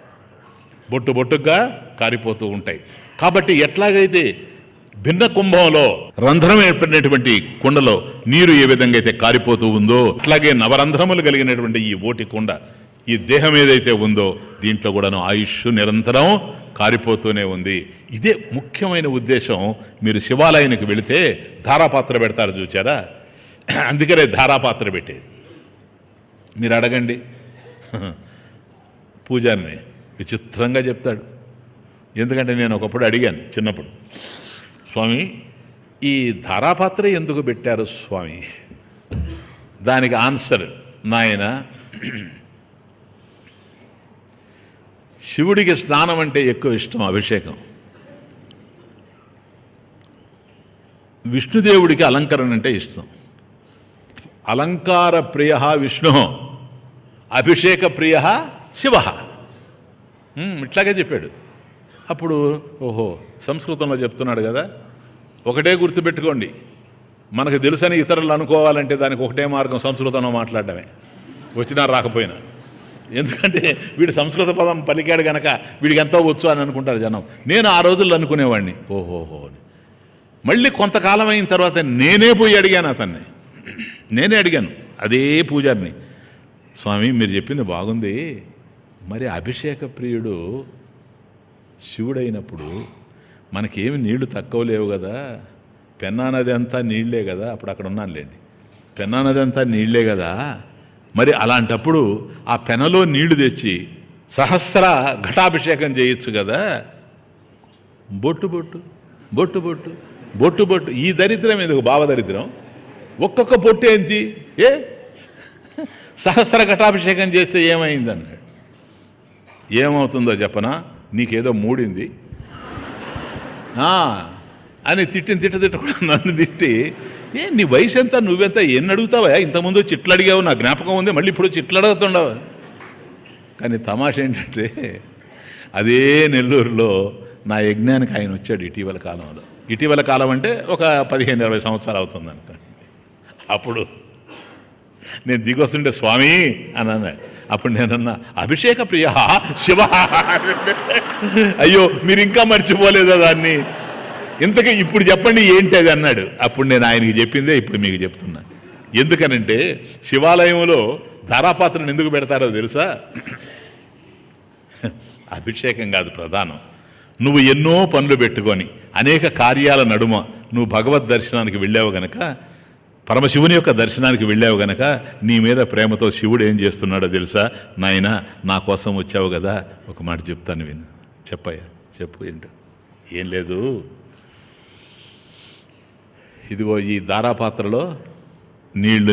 బొట్టు బొట్టుగా కారిపోతూ ఉంటాయి. కాబట్టి ఎట్లాగైతే భిన్న కుంభంలో రంధ్రం ఏర్పడినటువంటి కుండలో నీరు ఏ విధంగా అయితే కారిపోతూ ఉందో అట్లాగే నవరంధ్రములు కలిగినటువంటి ఈ ఓటి కుండ, ఈ దేహం ఏదైతే ఉందో దీంట్లో కూడాను ఆయుష్ నిరంతరం కారిపోతూనే ఉంది. ఇదే ముఖ్యమైన ఉద్దేశం. మీరు శివాలయానికి వెళితే ధారాపాత్ర పెడతారు చూచారా, అందుకనే ధారాపాత్ర పెట్టేది. మీరు అడగండి పూజారిని, విచిత్రంగా చెప్తాడు. ఎందుకంటే నేను ఒకప్పుడు అడిగాను చిన్నప్పుడు, స్వామి ఈ ధారాపాత్ర ఎందుకు పెట్టారు స్వామి? దానికి ఆన్సర్, నాయన శివుడికి స్నానం అంటే ఎక్కువ ఇష్టం, అభిషేకం. విష్ణుదేవుడికి అలంకరణ అంటే ఇష్టం. అలంకార ప్రియ విష్ణు, అభిషేక ప్రియ శివ. ఇట్లాగే చెప్పాడు. అప్పుడు ఓహో సంస్కృతంలో చెప్తున్నాడు కదా. ఒకటే గుర్తుపెట్టుకోండి, మనకు తెలుసని ఇతరులు అనుకోవాలంటే దానికి ఒకటే మార్గం, సంస్కృతంలో మాట్లాడడమే, వచ్చినా రాకపోయినా. ఎందుకంటే వీడు సంస్కృత పదం పలికాడు గనక వీడికి ఎంతో వచ్చు అని అనుకుంటారు జనం. నేను ఆ రోజుల్లో అనుకునేవాడిని ఓహోహో అని. మళ్ళీ కొంతకాలం అయిన తర్వాత నేనే పోయి అడిగాను అతన్ని, నేనే అడిగాను అదే పూజారిని, స్వామి మీరు చెప్పింది బాగుంది, మరి అభిషేక ప్రియుడు శివుడైనప్పుడు మనకేమి నీళ్లు తక్కువ లేవు కదా, పెన్నా నది అంతా నీళ్లే కదా, అప్పుడు అక్కడ ఉన్నానులేండి. పెన్నా నది అంతా నీళ్లే కదా, మరి అలాంటప్పుడు ఆ పెనలో నీళ్లు తెచ్చి సహస్ర ఘటాభిషేకం చేయొచ్చు కదా. బొట్టు బొట్టు బొట్టు బొట్టు బొట్టు బొట్టు, ఈ దరిద్రం ఎందుకు భావదరిద్రం? ఒక్కొక్క బొట్టు ఏంటి, ఏ సహస్ర ఘటాభిషేకం చేస్తే ఏమైంది అన్నాడు. ఏమవుతుందో చెప్పనా, నీకేదో మూడింది అని తిట్టకుండా నన్ను తిట్టి, నీ వయసు ఎంత, నువ్వెంత, ఎన్ని అడుగుతావా, ఇంతకుముందు చిట్లు అడిగావు, నా జ్ఞాపకం ఉంది, మళ్ళీ ఇప్పుడు చిట్లు అడుగుతుండవు. కానీ తమాష ఏంటంటే అదే నెల్లూరులో నా యజ్ఞానికి ఆయన వచ్చాడు ఇటీవల కాలంలో. ఇటీవల కాలం అంటే ఒక 15-20 సంవత్సరాలు అవుతుంది అనుకోండి. అప్పుడు నేను దిగొస్తుంటే స్వామి అని అన్నాడు. అప్పుడు నేనన్నా అభిషేక ప్రియ శివ. అయ్యో మీరు ఇంకా మర్చిపోలేదా దాన్ని, ఇంతకీ ఇప్పుడు చెప్పండి ఏంటి అది అన్నాడు. అప్పుడు నేను ఆయనకి చెప్పిందే ఇప్పుడు మీకు చెప్తున్నా. ఎందుకనంటే శివాలయంలో ధారాపాత్రను ఎందుకు పెడతారో తెలుసా? అభిషేకం కాదు ప్రధానం. నువ్వు ఎన్నో పనులు పెట్టుకొని అనేక కార్యాల నడుమ నువ్వు భగవద్ దర్శనానికి వెళ్ళావు గనక, పరమశివుని యొక్క దర్శనానికి వెళ్ళావు గనక నీ మీద ప్రేమతో శివుడు ఏం చేస్తున్నాడో తెలుసా? నాయనా నా కోసం వచ్చావు కదా, ఒక మాట చెప్తాను విను. చెప్పయ్యా చెప్పు. ఏంటో ఏం లేదు, ఇదిగో ఈ ధారాపాత్రలో నీళ్లు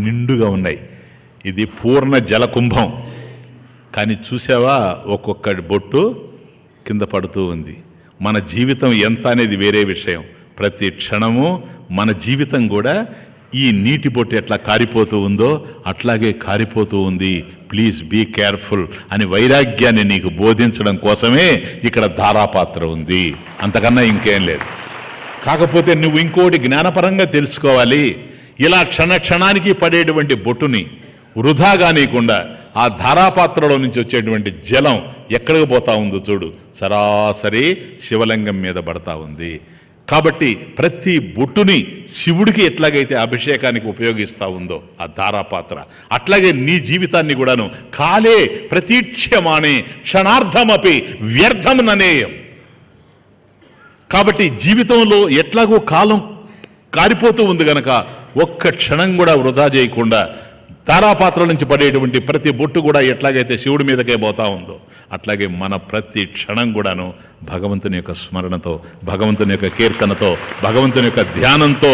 నిండుగా ఉన్నాయి, ఇది పూర్ణ జలకుంభం. కానీ చూసావా ఒక్కొక్క బొట్టు కింద పడుతూ ఉంది. మన జీవితం ఎంత అనేది వేరే విషయం. ప్రతి క్షణము మన జీవితం కూడా ఈ నీటి బొట్టు ఎట్లా కారిపోతూ ఉందో అట్లాగే కారిపోతూ ఉంది. ప్లీజ్ బీ కేర్ఫుల్ అని వైరాగ్యాన్ని నీకు బోధించడం కోసమే ఇక్కడ ధారాపాత్ర ఉంది, అంతకన్నా ఇంకేం లేదు. కాకపోతే నువ్వు ఇంకోటి జ్ఞానపరంగా తెలుసుకోవాలి. ఇలా క్షణానికి పడేటువంటి బొట్టుని వృధా కానీయకుండా ఆ ధారాపాత్రలో నుంచి వచ్చేటువంటి జలం ఎక్కడికి పోతా ఉందో చూడు, సరాసరి శివలింగం మీద పడతా ఉంది. కాబట్టి ప్రతి బొట్టుని శివుడికి ఎట్లాగైతే అభిషేకానికి ఉపయోగిస్తూ ఉందో ఆ ధారాపాత్ర, అట్లాగే నీ జీవితాన్ని కూడాను కాలే ప్రతీక్ష్యమానే క్షణార్థమపి వ్యర్థం ననేయం. కాబట్టి జీవితంలో ఎట్లాగో కాలం కారిపోతూ ఉంది గనక ఒక్క క్షణం కూడా వృధా చేయకుండా ధారాపాత్ర నుంచి పడేటువంటి ప్రతి బొట్టు కూడా ఎట్లాగైతే శివుడి మీదకే పోతా ఉందో అట్లాగే మన ప్రతి క్షణం కూడాను భగవంతుని యొక్క స్మరణతో, భగవంతుని యొక్క కీర్తనతో, భగవంతుని యొక్క ధ్యానంతో,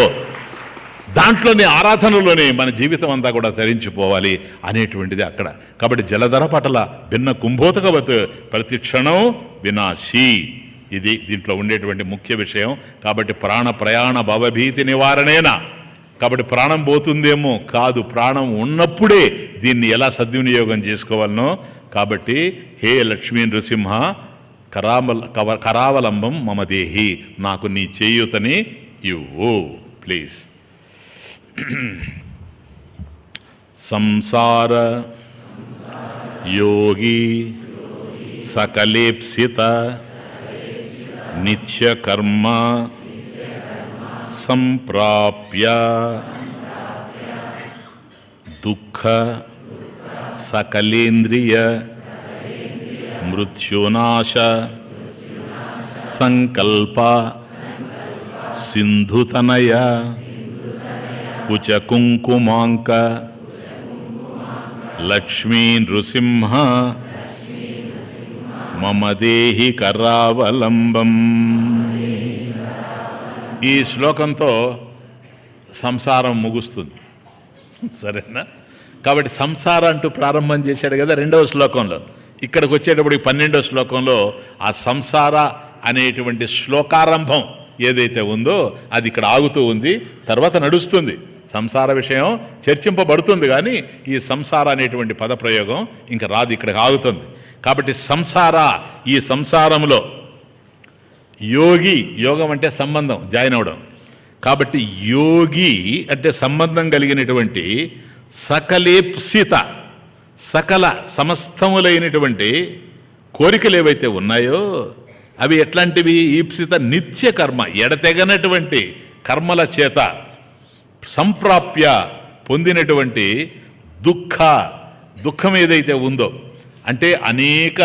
దాంట్లోనే ఆరాధనలోనే మన జీవితం అంతా కూడా తరించిపోవాలి అనేటువంటిది అక్కడ. కాబట్టి జలధర పటల భిన్న కుంభోతకవత్ ప్రతి క్షణం వినాశీ, ఇది దీంట్లో ఉండేటువంటి ముఖ్య విషయం. కాబట్టి ప్రాణ ప్రయాణ భవభీతి నివారణేనా, కాబట్టి ప్రాణం పోతుందేమో కాదు, ప్రాణం ఉన్నప్పుడే దీన్ని ఎలా సద్వినియోగం చేసుకోవాలనో. కాబట్టి హే లక్ష్మీ నృసింహ కరావలంబం మమ దేహి, నాకు నీ చేయూతని ఇవ్వు ప్లీజ్. సంసార యోగి సకలేప్సిత నిత్యకర్మ సంప్రాప్య దుఃఖ సకలేంద్రియ మృత్యునాశ సంకల్ప సింధుతనయ కుచకుంకుమాంక లక్ష్మీ నృసింహ మమ దేహి కరావలంబం. ఈ శ్లోకంతో సంసారం ముగుస్తుంది, సరేనా? కాబట్టి సంసారం అంటూ ప్రారంభం చేశాడు కదా 2వ శ్లోకంలో. ఇక్కడికి వచ్చేటప్పుడు 12వ శ్లోకంలో ఆ సంసార అనేటువంటి శ్లోకారంభం ఏదైతే ఉందో అది ఇక్కడ ఆగుతూ ఉంది, తర్వాత నడుస్తుంది. సంసార విషయం చర్చింపబడుతుంది కానీ ఈ సంసార అనేటువంటి పదప్రయోగం ఇంకా రాదు, ఇక్కడికి ఆగుతుంది. కాబట్టి సంసార, ఈ సంసారంలో యోగి, యోగం అంటే సంబంధం, జాయిన్ అవడం. కాబట్టి యోగి అంటే సంబంధం కలిగినటువంటి సకలేప్సిత, సకల సమస్తములైనటువంటి కోరికలు ఏవైతే ఉన్నాయో అవి ఎట్లాంటివి? ఈప్సిత నిత్య కర్మ, ఎడతెగనటువంటి కర్మల చేత సంప్రాప్య పొందినటువంటి దుఃఖం ఏదైతే ఉందో, అంటే అనేక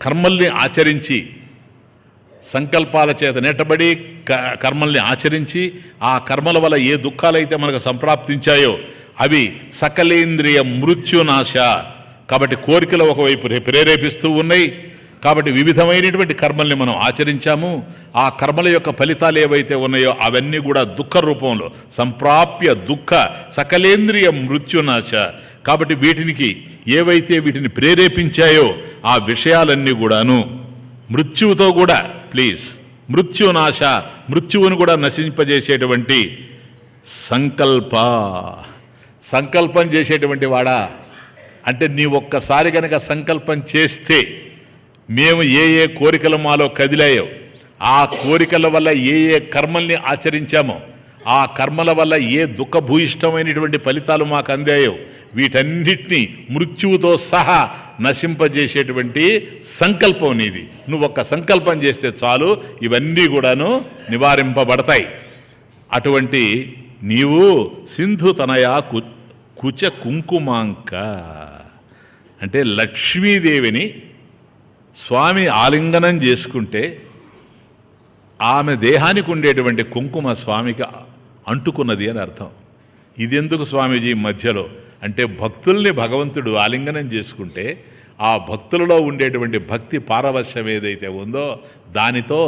కర్మల్ని ఆచరించి సంకల్పాల చేత నెట్టబడి కర్మల్ని ఆచరించి ఆ కర్మల వల్ల ఏ దుఃఖాలైతే మనకు సంప్రాప్తించాయో అవి సకలేంద్రియ మృత్యునాశ. కాబట్టి కోరికలు ఒకవైపు ప్రేరేపిస్తూ ఉన్నాయి. కాబట్టి వివిధమైనటువంటి కర్మల్ని మనం ఆచరించాము. ఆ కర్మల యొక్క ఫలితాలు ఏవైతే ఉన్నాయో అవన్నీ కూడా దుఃఖ రూపంలో సంప్రాప్య దుఃఖ సకలేంద్రియ మృత్యునాశ. కాబట్టి వీటిని ప్రేరేపించాయో ఆ విషయాలన్నీ కూడాను మృత్యువుతో కూడా మృత్యునాశ, మృత్యువును కూడా నశింపజేసేటువంటి సంకల్పం చేసేటువంటి వాడా అంటే నీ ఒక్కసారి కనుక సంకల్పం చేస్తే మేము ఏ కోరికలు మాలో కదిలాయో ఆ కోరికల వల్ల ఏ కర్మల్ని ఆచరించామో ఆ కర్మల వల్ల ఏ దుఃఖభూయిష్టమైనటువంటి ఫలితాలు మాకు అందాయో వీటన్నిటినీ మృత్యువుతో సహా నశింపజేసేటువంటి సంకల్పం నీది. నువ్వు ఒక్క సంకల్పం చేస్తే చాలు ఇవన్నీ కూడాను నివారింపబడతాయి. అటువంటి నీవు సింధు తనయా కుచ కుంకుమాంక అంటే లక్ష్మీదేవిని స్వామి ఆలింగనం చేసుకుంటే ఆమె దేహానికి ఉండేటువంటి కుంకుమ స్వామికి అంటుకున్నది అని అర్థం. ఇదెందుకు స్వామీజీ మధ్యలో అంటే భక్తుల్ని భగవంతుడు ఆలింగనం చేసుకుంటే ఆ భక్తులలో ఉండేటువంటి భక్తి పారవశ్యం ఏదైతే ఉందో దానితో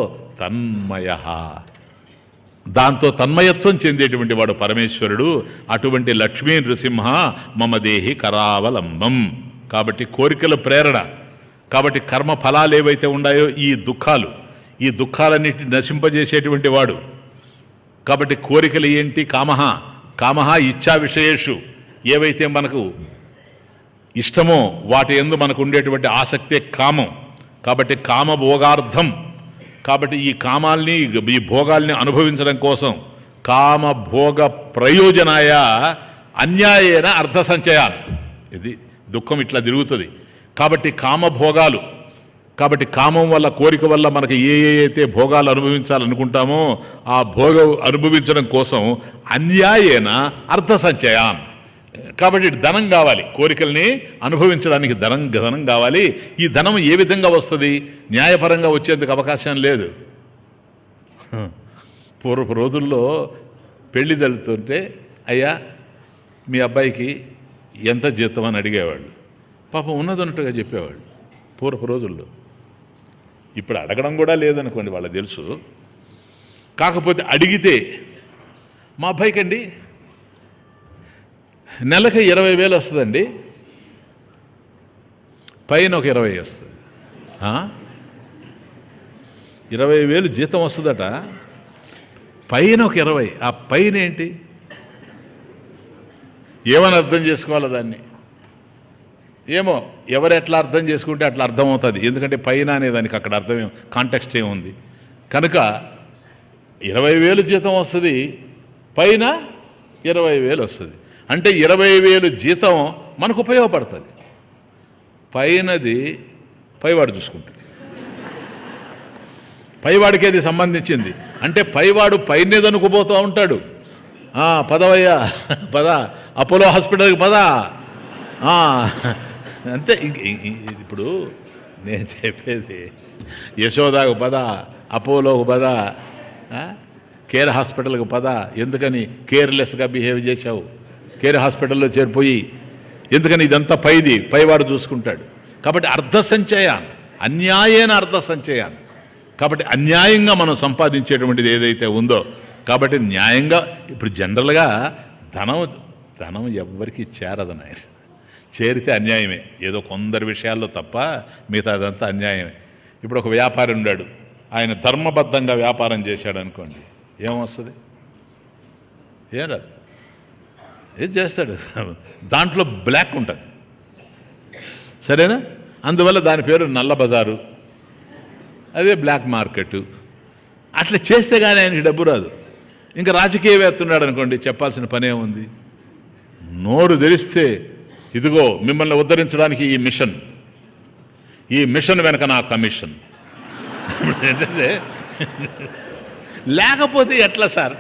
దాంతో తన్మయత్వం చెందేటువంటి వాడు పరమేశ్వరుడు. అటువంటి లక్ష్మీ నృసింహ మమ దేహి కరావలంబం. కాబట్టి కోరికల ప్రేరణ, కాబట్టి కర్మ ఫలాలు ఏవైతే ఉన్నాయో ఈ దుఃఖాలన్నిటిని నశింపజేసేటువంటి వాడు. కాబట్టి కోరికలు ఏంటి? కామహ ఇచ్చా విషయేషు, ఏవైతే మనకు ఇష్టమో వాటి యందు మనకు ఉండేటువంటి ఆసక్తే కామం. కాబట్టి కామభోగార్థం. కాబట్టి ఈ కామాల్ని ఈ భోగాల్ని అనుభవించడం కోసం కామభోగ ప్రయోజనాయ అన్యాయేన అర్థ సంచయాన్. ఇది దుఃఖం ఇట్లా తిరుగుతుంది. కాబట్టి కామభోగాలు, కాబట్టి కామం వల్ల కోరిక వల్ల మనకి అయితే భోగాలు అనుభవించాలనుకుంటామో ఆ భోగం అనుభవించడం కోసం అన్యాయేన అర్థ సంచయాన్. కాబట్టి ధనం కావాలి, కోరికల్ని అనుభవించడానికి ధనం కావాలి. ఈ ధనం ఏ విధంగా వస్తుంది? న్యాయపరంగా వచ్చేందుకు అవకాశం లేదు. పూర్వపు రోజుల్లో పెళ్లి జరుగుతుంటే అయ్యా మీ అబ్బాయికి ఎంత జీతం అని అడిగేవాళ్ళు. పాపం ఉన్నదన్నట్టుగా చెప్పేవాళ్ళు పూర్వపు రోజుల్లో. ఇప్పుడు అడగడం కూడా లేదనుకోండి, వాళ్ళకి తెలుసు. కాకపోతే అడిగితే మా అబ్బాయికి అండి నెలకు 20,000 వస్తుందండి, పైన ఒక 20 వస్తుంది. 20,000 జీతం వస్తుందట, పైన ఒక 20. ఆ పైన ఏంటి? ఏమని అర్థం చేసుకోవాలో దాన్ని? ఏమో ఎవరు ఎట్లా అర్థం చేసుకుంటే అట్లా అర్థమవుతుంది. ఎందుకంటే పైన అనే దానికి అక్కడ అర్థం కాంటెక్స్ట్ ఏముంది కనుక 20,000 జీతం వస్తుంది, పైన 20,000 వస్తుంది. అంటే 20,000 జీతం మనకు ఉపయోగపడుతుంది. పైనది పైవాడు చూసుకుంటాడు, పైవాడికి అది సంబంధించింది. అంటే పైవాడు పైనదనుకుపోతూ ఉంటాడు. పదవయ్యా పద, అపోలో హాస్పిటల్కి పద. అంతే. ఇప్పుడు నేను చెప్పేది యశోదాకు పద, అపోలోకు పద, కేర్ హాస్పిటల్కి పద. ఎందుకని కేర్లెస్గా బిహేవ్ చేశావు? కేర్ హాస్పిటల్లో చేరిపోయి ఎందుకని? ఇదంతా పైవాడు చూసుకుంటాడు. కాబట్టి అర్థ సంచయాన్, అన్యాయేన అర్థ సంచయాన్. కాబట్టి అన్యాయంగా మనం సంపాదించేటువంటిది ఏదైతే ఉందో, కాబట్టి న్యాయంగా ఇప్పుడు జనరల్గా ధనం ఎవ్వరికి చేరదు నాయన. చేరితే అన్యాయమే, ఏదో కొందరి విషయాల్లో తప్ప మిగతా అదంతా అన్యాయమే. ఇప్పుడు ఒక వ్యాపారి ఉన్నాడు, ఆయన ధర్మబద్ధంగా వ్యాపారం చేశాడు అనుకోండి, ఏమొస్తుంది? ఏం రాదు. ఏం చేస్తాడు? దాంట్లో బ్లాక్ ఉంటుంది, సరేనా? అందువల్ల దాని పేరు నల్ల బజారు, అదే బ్లాక్ మార్కెట్. అట్లా చేస్తే కానీ ఆయనకి డబ్బు రాదు. ఇంకా రాజకీయవేత్త ఉన్నాడు అనుకోండి, చెప్పాల్సిన పనే ఉంది. నోరు తెరిస్తే ఇదిగో మిమ్మల్ని ఉద్ధరించడానికి ఈ మిషన్ వెనక నా కమిషన్. ఏంటంటే లేకపోతే ఎట్లా సార్?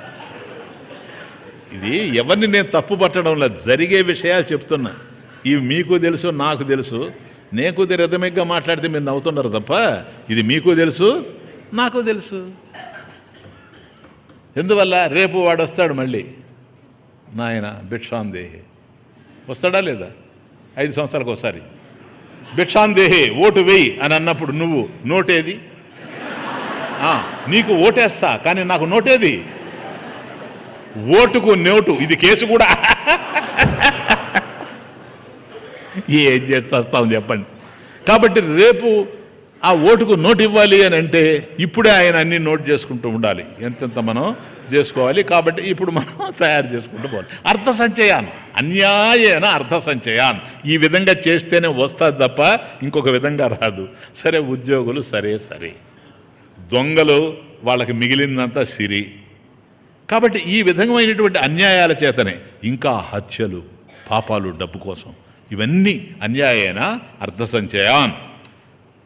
ఇది ఎవరిని నేను తప్పు పట్టడంలో జరిగే విషయాలు చెప్తున్నా. ఇవి మీకు తెలుసు, నాకు తెలుసు. నేను కొద్దిగా రిథమిక్గా మాట్లాడితే మీరు నవ్వుతున్నారు తప్ప ఇది మీకు తెలుసు, నాకు తెలుసు. ఎందువల్ల? రేపు వాడు వస్తాడు మళ్ళీ, నాయన భిక్షాందేహి వస్తాడా లేదా? 5 సంవత్సరాలకు ఒకసారి భిక్షాందేహి ఓటు వేయి అని అన్నప్పుడు నువ్వు నోటేది? నీకు ఓటేస్తా కానీ నాకు నోటేది? ఓటుకు నోటు, ఇది కేసు కూడా. ఏం చేస్తాం చెప్పండి. కాబట్టి రేపు ఆ ఓటుకు నోటు ఇవ్వాలి అని అంటే ఇప్పుడే ఆయన అన్ని నోట్ చేసుకుంటూ ఉండాలి, ఎంతెంత మనం చేసుకోవాలి. కాబట్టి ఇప్పుడు మనం తయారు చేసుకుంటూ పోవాలి. అర్థ సంచయాన్, అన్యాయేన అర్థ సంచయాన్. ఈ విధంగా చేస్తేనే వస్తుంది తప్ప ఇంకొక విధంగా రాదు. సరే, ఉద్యోగులు సరే, దొంగలు వాళ్ళకి మిగిలిందంతా సిరి. కాబట్టి ఈ విధమైనటువంటి అన్యాయాల చేతనే ఇంకా హత్యలు, పాపాలు, డబ్బు కోసం, ఇవన్నీ అన్యాయేన అర్థ సంచయాన్.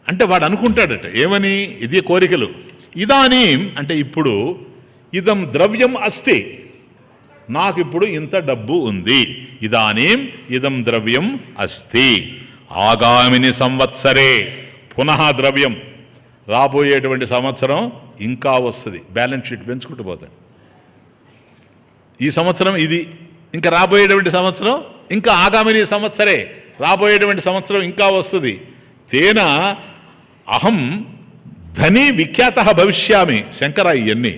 అంటే వాడు అనుకుంటాడట ఏమని? ఇది కోరికలు. ఇదానీ అంటే ఇప్పుడు, ఇదం ద్రవ్యం అస్తి, నాకిప్పుడు ఇంత డబ్బు ఉంది. ఇదానీం ఇదం ద్రవ్యం అస్తి, ఆగామిని సంవత్సరే పునః ద్రవ్యం, రాబోయేటువంటి సంవత్సరం ఇంకా వస్తుంది. బ్యాలెన్స్ షీట్ పెంచుకుంటూ పోతాడు. ఈ సంవత్సరం ఇది, ఇంకా రాబోయేటువంటి సంవత్సరం ఇంకా ఆగామిని సంవత్సరే, రాబోయేటువంటి సంవత్సరం ఇంకా వస్తుంది. తేన అహం ధనీ విఖ్యాత భవిష్యామి. శంకర ఇవన్నీ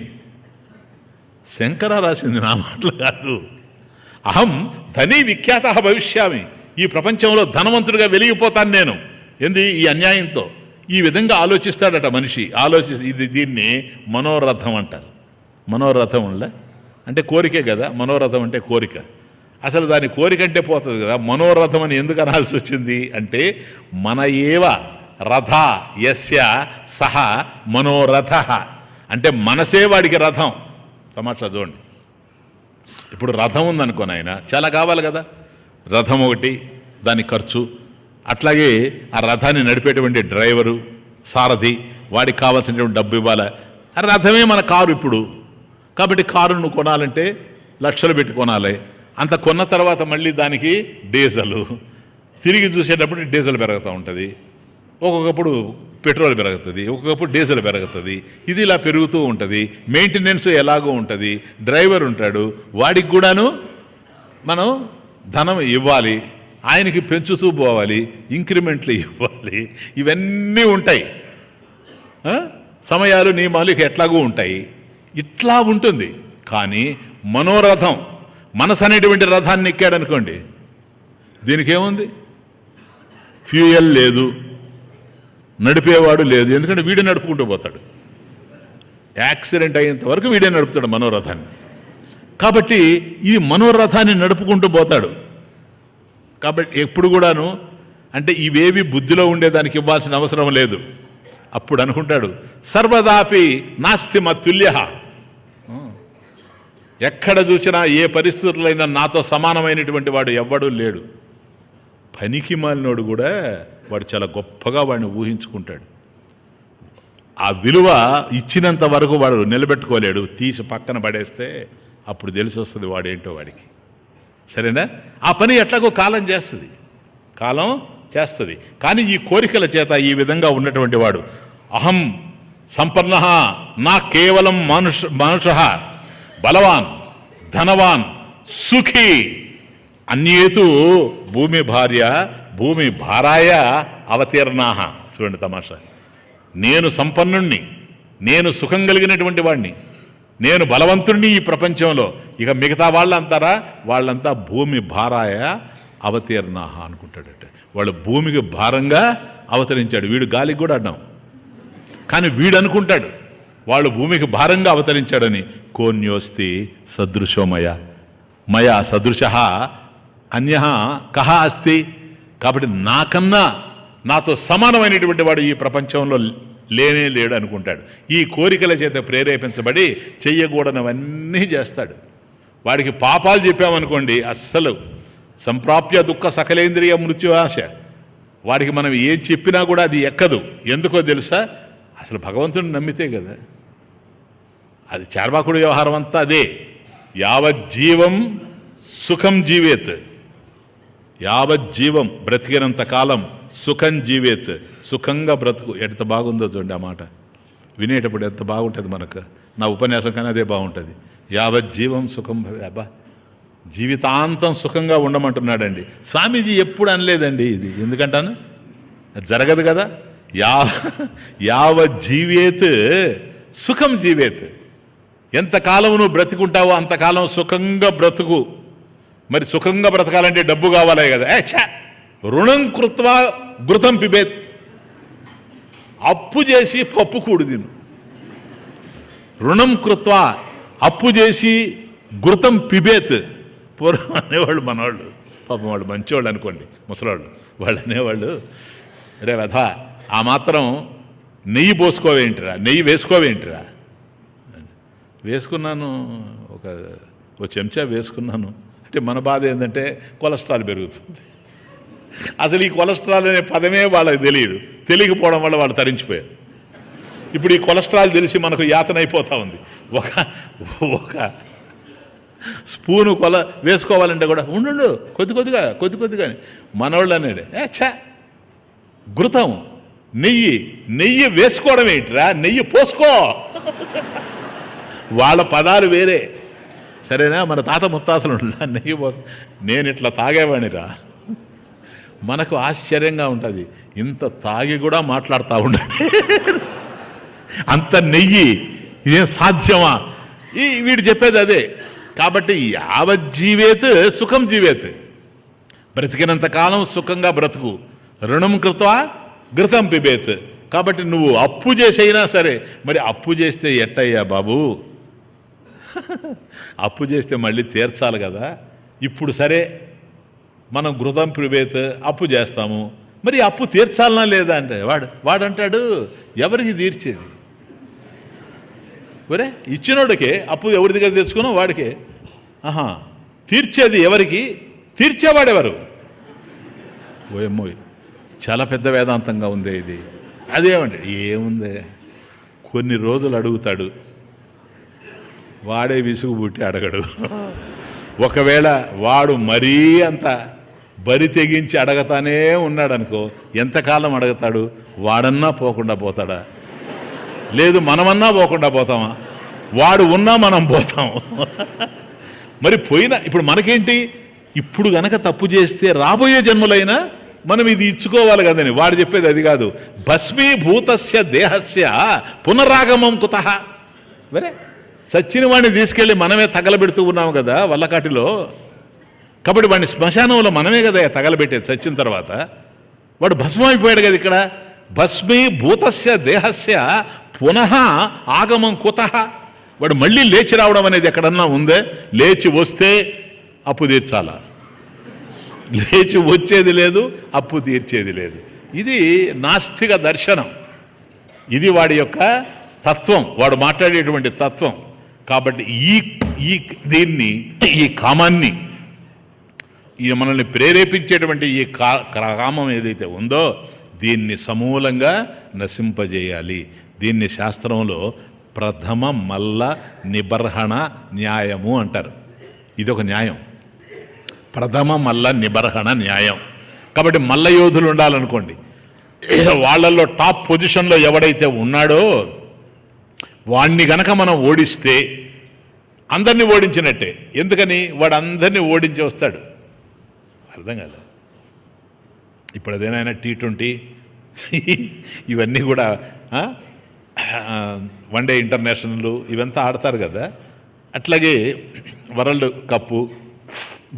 శంకర రాసింది, నా మాటలు కాదు. అహం ధనీ విఖ్యాత భవిష్యామి, ఈ ప్రపంచంలో ధనవంతుడిగా వెలిగిపోతాను నేను. ఏంది? ఈ అన్యాయంతో. ఈ విధంగా ఆలోచిస్తాడట మనిషి. దీన్ని మనోరథం అంటారు. మనోరథం అంటే కోరికే కదా. మనోరథం అంటే కోరిక. అసలు దాని కోరిక అంటే పోతుంది కదా. మనోరథం అని ఎందుకు అనాల్సి వచ్చింది అంటే, మన ఏవ రథ యస్య సహ మనోరథ, అంటే మనసే వాడికి రథం. తమాషా చూడండి. ఇప్పుడు రథం ఉందనుకోని ఆయన చాలా కావాలి కదా. రథం ఒకటి, దాని ఖర్చు, అట్లాగే ఆ రథాన్ని నడిపేటువంటి డ్రైవరు, సారథి, వాడికి కావాల్సినటువంటి డబ్బు ఇవ్వాలి. ఆ రథమే మన కారు ఇప్పుడు. కాబట్టి కారును కొనాలంటే లక్షలు పెట్టి కొనాలి. అంత కొన్న తర్వాత మళ్ళీ దానికి డీజిల్, తిరిగి చూసేటప్పుడు డీజిల్ పెరుగుతూ ఉంటుంది. ఒక్కొక్కప్పుడు పెట్రోల్ పెరుగుతుంది, ఒక్కొక్కప్పుడు డీజిల్ పెరుగుతుంది. ఇది ఇలా పెరుగుతూ ఉంటుంది. మెయింటెనెన్స్ ఎలాగో ఉంటుంది. డ్రైవర్ ఉంటాడు, వాడికి కూడాను మనం ధనం ఇవ్వాలి. ఆయనకి పెంచుతూ పోవాలి, ఇంక్రిమెంట్లు ఇవ్వాలి. ఇవన్నీ ఉంటాయి. సమయాలు, నియమాలు ఎట్లాగూ ఉంటాయి. ఇట్లా ఉంటుంది. కానీ మనోరథం, మనసు అనేటువంటి రథాన్ని ఎక్కాడనుకోండి, దీనికి ఏముంది? ఫ్యూయల్ లేదు, నడిపేవాడు లేదు. ఎందుకంటే వీడే నడుపుకుంటూ పోతాడు. యాక్సిడెంట్ అయ్యేంత వరకు వీడే నడుపుతాడు మనోరథాన్ని. కాబట్టి ఈ మనోరథాన్ని నడుపుకుంటూ పోతాడు. కాబట్టి ఎప్పుడు కూడాను అంటే ఇవేవి బుద్ధిలో ఉండేదానికి ఇవ్వాల్సిన అవసరం లేదు. అప్పుడు అనుకుంటాడు, సర్వదాపి నాస్తి మత్తుల్య, ఎక్కడ చూసినా ఏ పరిస్థితులైనా నాతో సమానమైనటువంటి వాడు ఎవ్వడూ లేడు. పనికి మాలినోడు కూడా వాడు చాలా గొప్పగా వాడిని ఊహించుకుంటాడు. ఆ విలువ ఇచ్చినంత వరకు వాడు నిలబెట్టుకోలేడు. తీసి పక్కన పడేస్తే అప్పుడు తెలిసి వస్తుంది వాడేంటో వాడికి. సరేనా? ఆ పని ఎట్లాగో కాలం చేస్తుంది, కాలం చేస్తుంది. కానీ ఈ కోరికల చేత ఈ విధంగా ఉన్నటువంటి వాడు అహం సంపన్న నా కేవలం మనుష బలవాన్ ధనవాన్ సుఖీ అన్యేతు భూమి భార్య భూమి భారాయ అవతీర్ణాహ. చూడండి తమాషా. నేను సంపన్నుణ్ణి, నేను సుఖం కలిగినటువంటి వాడిని, నేను బలవంతుణ్ణి ఈ ప్రపంచంలో. ఇక మిగతా వాళ్ళంతారా, వాళ్ళంతా భూమి భారాయ అవతీర్ణాహ అనుకుంటాడట. వాళ్ళు భూమికి భారంగా అవతరించాడు. వీడు గాలికి కూడా అడ్డాం. కానీ వీడు అనుకుంటాడు వాళ్ళు భూమికి భారంగా అవతరించాడని. కోన్యోస్తి సదృశోమయ మయా సదృశ అన్య కహ అస్తి. కాబట్టి నాకన్నా నాతో సమానమైనటువంటి వాడు ఈ ప్రపంచంలో లేనే లేడు అనుకుంటాడు. ఈ కోరికల చేత ప్రేరేపించబడి చెయ్యకూడనివన్నీ చేస్తాడు. వాడికి పాపాలు చెప్పామనుకోండి, అస్సలు సంప్రాప్య దుఃఖ సకలేంద్రియ మృత్యు ఆశ. వాడికి మనం ఏం చెప్పినా కూడా అది ఎక్కదు. ఎందుకో తెలుసా? అసలు భగవంతుడిని నమ్మితే కదా. అది చార్వాకుడి వ్యవహారం అంతా అదే. యావజ్జీవం సుఖం జీవేత్, యావజ్జీవం బ్రతికినంత కాలం సుఖం జీవేత్, సుఖంగా బ్రతుకు. ఎంత బాగుందో చూడండి ఆ మాట. వినేటప్పుడు ఎంత బాగుంటుంది మనకు. నా ఉపన్యాసం కానీ అదే బాగుంటుంది. యావజ్జీవం సుఖం భవే. అబ్బా, జీవితాంతం సుఖంగా ఉండమంటున్నాడండి. స్వామీజీ ఎప్పుడు అనలేదండి ఇది. ఎందుకంటాను, జరగదు కదా. యావజ్జీవేత్ సుఖం జీవేత్. ఎంతకాలం నువ్వు బ్రతికుంటావో అంతకాలం సుఖంగా బ్రతుకు. మరి సుఖంగా బ్రతకాలంటే డబ్బు కావాలే కదా. రుణం కృత్వా ఘృతం పిబేత్. అప్పు చేసి పప్పు కూడు తిను. రుణం కృత్వా, అప్పు చేసి ఘృతం పిబేత్. పూర్వం అనేవాళ్ళు మనవాళ్ళు, పాపం వాళ్ళు మంచివాళ్ళు అనుకోండి, ముసలాళ్ళు. వాళ్ళు అనేవాళ్ళు, రే వధ ఆ మాత్రం నెయ్యి పోసుకోవేంటిరా, నెయ్యి వేసుకోవేంటిరా. వేసుకున్నాను, ఒక చెంచా వేసుకున్నాను. అంటే మన బాధ ఏంటంటే కొలెస్ట్రాల్ పెరుగుతుంది. అసలు ఈ కొలెస్ట్రాల్ అనే పదమే వాళ్ళకి తెలియదు. తెలియకపోవడం వల్ల వాళ్ళు తరించిపోయారు. ఇప్పుడు ఈ కొలెస్ట్రాల్ తెలిసి మనకు యాతన అయిపోతూ ఉంది. ఒక స్పూను వేసుకోవాలంటే కూడా ఉండు కొద్ది కొద్దిగా మనోళ్ళు అనేది ఘృతం నెయ్యి వేసుకోవడం ఏంటిరా, నెయ్యి పోసుకో. వాళ్ళ పదాలు వేరే, సరేనా. మన తాత ముత్తాతలు నెయ్యి పోసు. నేను ఇట్లా తాగేవాడినిరా. మనకు ఆశ్చర్యంగా ఉంటుంది, ఇంత తాగి కూడా మాట్లాడుతూ ఉండాలి. అంత నెయ్యి ఇదేం సాధ్యమా? వీడు చెప్పేది అదే. కాబట్టి యావజ్జీవేత్ సుఖం జీవేత్. బ్రతికినంతకాలం సుఖంగా బ్రతుకు. రుణం కృత్వా ఘృతం పిబేత్. కాబట్టి నువ్వు అప్పు చేసైనా సరే, మరి అప్పు చేస్తే ఎట్టయ్యా బాబు? అప్పు చేస్తే మళ్ళీ తీర్చాలి కదా. ఇప్పుడు సరే మనం ఘృతం పిబేత్ అప్పు చేస్తాము, మరి అప్పు తీర్చాలనా లేదా అంటే వాడంటాడు ఎవరికి తీర్చేది? ఒరే ఇచ్చినోడికే అప్పు ఎవరి దగ్గర తెచ్చుకున్నావు వాడికే. తీర్చేది ఎవరికి? తీర్చేవాడెవరు? ఓయమ్మో, చాలా పెద్ద వేదాంతంగా ఉందే ఇది. అదేమంటే ఏముందే, కొన్ని రోజులు అడుగుతాడు, వాడే విసుగు పుట్టి అడగడు. ఒకవేళ వాడు మరీ అంత బరి తెగించి అడగతానే ఉన్నాడనుకో, ఎంతకాలం అడగతాడు? వాడన్నా పోకుండా పోతాడా? లేదు మనమన్నా పోకుండా పోతామా? వాడు ఉన్నా మనం పోతాం. మరి పోయినా ఇప్పుడు మనకేంటి? ఇప్పుడు గనక తప్పు చేస్తే రాబోయే జన్మలైనా మనం ఇది ఇచ్చుకోవాలి కదని వాడు చెప్పేది అది కాదు. భస్మీభూతస్య దేహస్య పునరాగమం కుతః. వరే సచ్చిన వాడిని తీసుకెళ్ళి మనమే తగలబెడుతూ ఉన్నాము కదా వల్లకాటిలో. కాబట్టి వాడిని శ్మశానంలో మనమే కదా తగలబెట్టేది. చచ్చిన తర్వాత వాడు భస్మం అయిపోయాడు కదా. ఇక్కడ భస్మీభూతస్య దేహస్య పునః ఆగమం కుతః. వాడు మళ్ళీ లేచి రావడం అనేది ఎక్కడన్నా ఉందే? లేచి వస్తే అప్పు తీర్చాలా? లేచి వచ్చేది లేదు, అప్పు తీర్చేది లేదు. ఇది నాస్తిక దర్శనం. ఇది వాడి యొక్క తత్వం, వాడు మాట్లాడేటువంటి తత్వం. కాబట్టి దీన్ని, ఈ కామాన్ని, ఈ మనల్ని ప్రేరేపించేటువంటి ఈ కామం ఏదైతే ఉందో దీన్ని సమూలంగా నశింపజేయాలి. దీన్ని శాస్త్రంలో ప్రథమ మల్ల నిబర్హణ న్యాయము అంటారు. ఇదొక న్యాయం, ప్రథమ మల్ల నిబర్హణ న్యాయం. కాబట్టి మల్ల యోధులు ఉండాలనుకోండి, వాళ్ళల్లో టాప్ పొజిషన్లో ఎవడైతే ఉన్నాడో వాణ్ణి గనక మనం ఓడిస్తే అందరినీ ఓడించినట్టే. ఎందుకని? వాడు అందరినీ ఓడించి వస్తాడు. అర్థం కాదు. ఇప్పుడు అదేనైనా T20 ఇవన్నీ కూడా వన్డే ఇంటర్నేషనల్ ఇవంతా ఆడతారు కదా. అట్లాగే వరల్డ్ కప్పు,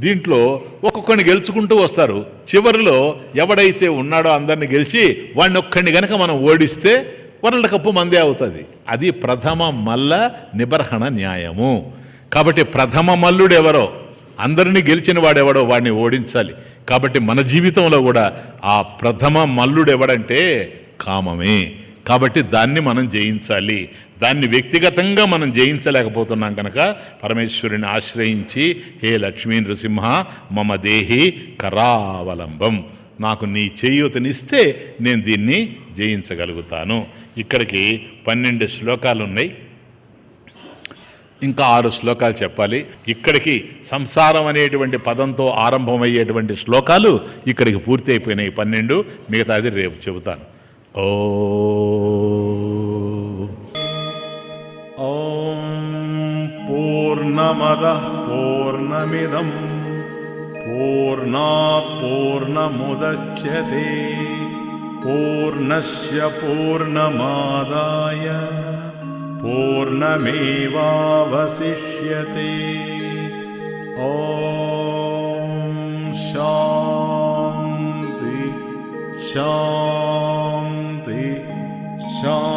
దీంట్లో ఒక్కొక్కడిని గెలుచుకుంటూ వస్తారు. చివరిలో ఎవడైతే ఉన్నాడో అందరిని గెలిచి వాడిని ఒక్కడిని గనక మనం ఓడిస్తే వరల్డ్ కప్పు మందే అవుతుంది. అది ప్రథమ మల్ల నిబర్హణ న్యాయము. కాబట్టి ప్రథమ మల్లుడు ఎవరో, అందరినీ గెలిచిన వాడెవడో వాడిని ఓడించాలి. కాబట్టి మన జీవితంలో కూడా ఆ ప్రథమ మల్లుడు ఎవడంటే కామమే. కాబట్టి దాన్ని మనం జయించాలి. దాన్ని వ్యక్తిగతంగా మనం జయించలేకపోతున్నాం కనుక పరమేశ్వరుని ఆశ్రయించి, హే లక్ష్మీ నృసింహ మమ దేహి కరావలంబం, నాకు నీ చేయూతనిస్తే నేను దీన్ని జయించగలుగుతాను. ఇక్కడికి 12 శ్లోకాలు ఉన్నాయి, ఇంకా 6 శ్లోకాలు చెప్పాలి. ఇక్కడికి సంసారం అనేటువంటి పదంతో ఆరంభమయ్యేటువంటి శ్లోకాలు ఇక్కడికి పూర్తి అయిపోయినాయి 12. మిగతాది రేపు చెబుతాను. ఓ पूर्णमदः पूर्णमिदं पूर्णात् पूर्णमुदच्यते पूर्णस्य पूर्णमादाय पूर्णमेवावशिष्यते। ॐ शान्ति शान्ति शान्ति।